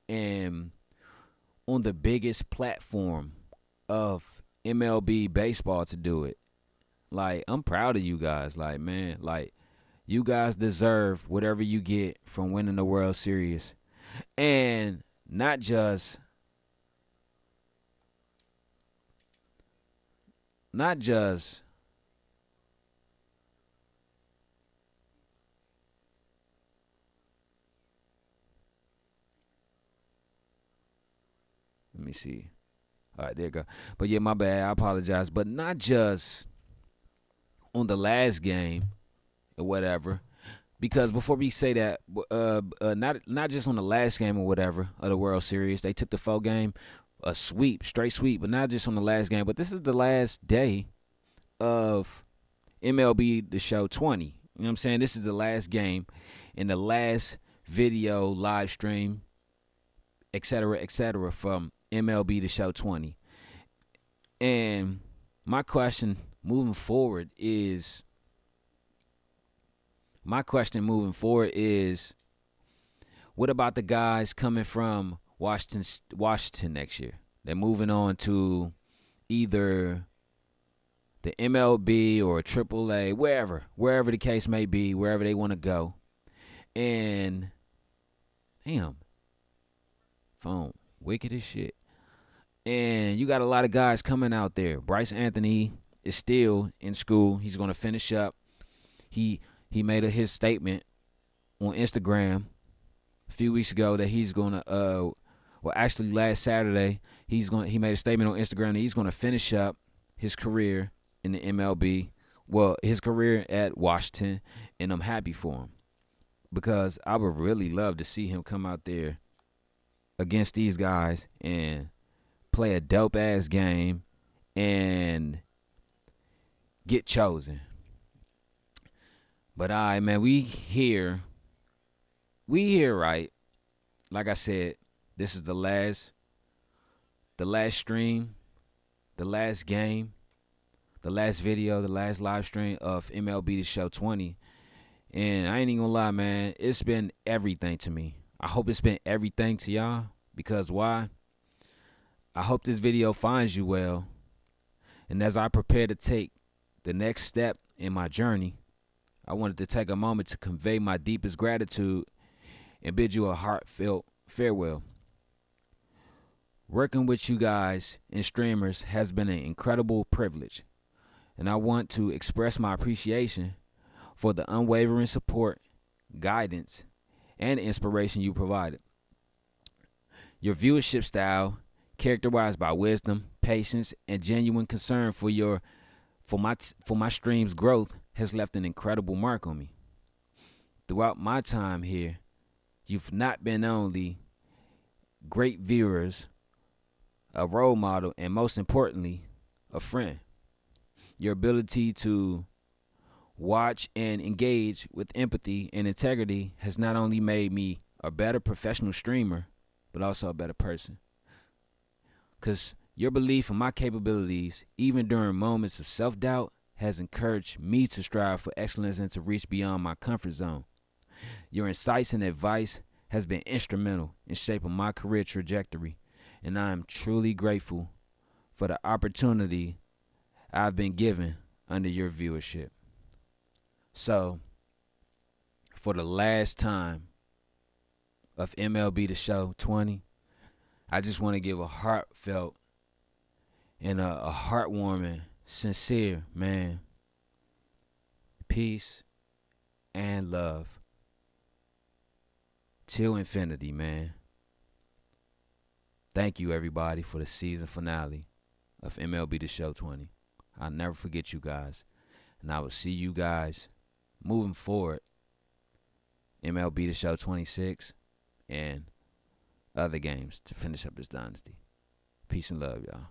and on the biggest platform of MLB baseball to do it, like, I'm proud of you guys. Like, man, like, you guys deserve whatever you get from winning the World Series. And not just let me see. All right, there you go. But yeah, my bad. I apologize. But not just on the last game or whatever. Because before we say that, not just on the last game or whatever of the World Series, they took the 4 game, a sweep, straight sweep, but not just on the last game. But this is the last day of MLB The Show 20. You know what I'm saying? This is the last game and the last video live stream, et cetera, from MLB The Show 20. And my question moving forward is, what about the guys coming from Washington next year? They're moving on to either the MLB or AAA, wherever the case may be, wherever they want to go. And damn, phone wicked as shit. And you got a lot of guys coming out there. Bryce Anthony is still in school. He's going to finish up. He made his statement on Instagram a few weeks ago that he's going to actually last Saturday, he made a statement on Instagram that he's going to finish up his career in the MLB. Well, his career at Washington, and I'm happy for him because I would really love to see him come out there against these guys and play a dope-ass game and get chosen. But all right, man, we here, right? Like I said, this is the last stream, the last game, the last video, the last live stream of MLB The Show 20. And I ain't even gonna lie, man, it's been everything to me. I hope it's been everything to y'all, because why? I hope this video finds you well. And as I prepare to take the next step in my journey, I wanted to take a moment to convey my deepest gratitude and bid you a heartfelt farewell. Working with you guys and streamers has been an incredible privilege, and I want to express my appreciation for the unwavering support, guidance, and inspiration you provided. Your viewership style, characterized by wisdom, patience, and genuine concern for my stream's growth, has left an incredible mark on me. Throughout my time here, you've not been only great viewers, a role model, and most importantly, a friend. Your ability to watch and engage with empathy and integrity has not only made me a better professional streamer, but also a better person. Because your belief in my capabilities, even during moments of self-doubt, has encouraged me to strive for excellence and to reach beyond my comfort zone. Your insights and advice has been instrumental in shaping my career trajectory, and I am truly grateful for the opportunity I've been given under your viewership. So, for the last time of MLB The Show 20, I just want to give a heartfelt and a heartwarming, sincere, man, peace and love till infinity, man. Thank you, everybody, for the season finale of MLB The Show 20. I'll never forget you guys, and I will see you guys moving forward, MLB The Show 26 and other games to finish up this dynasty. Peace and love, y'all.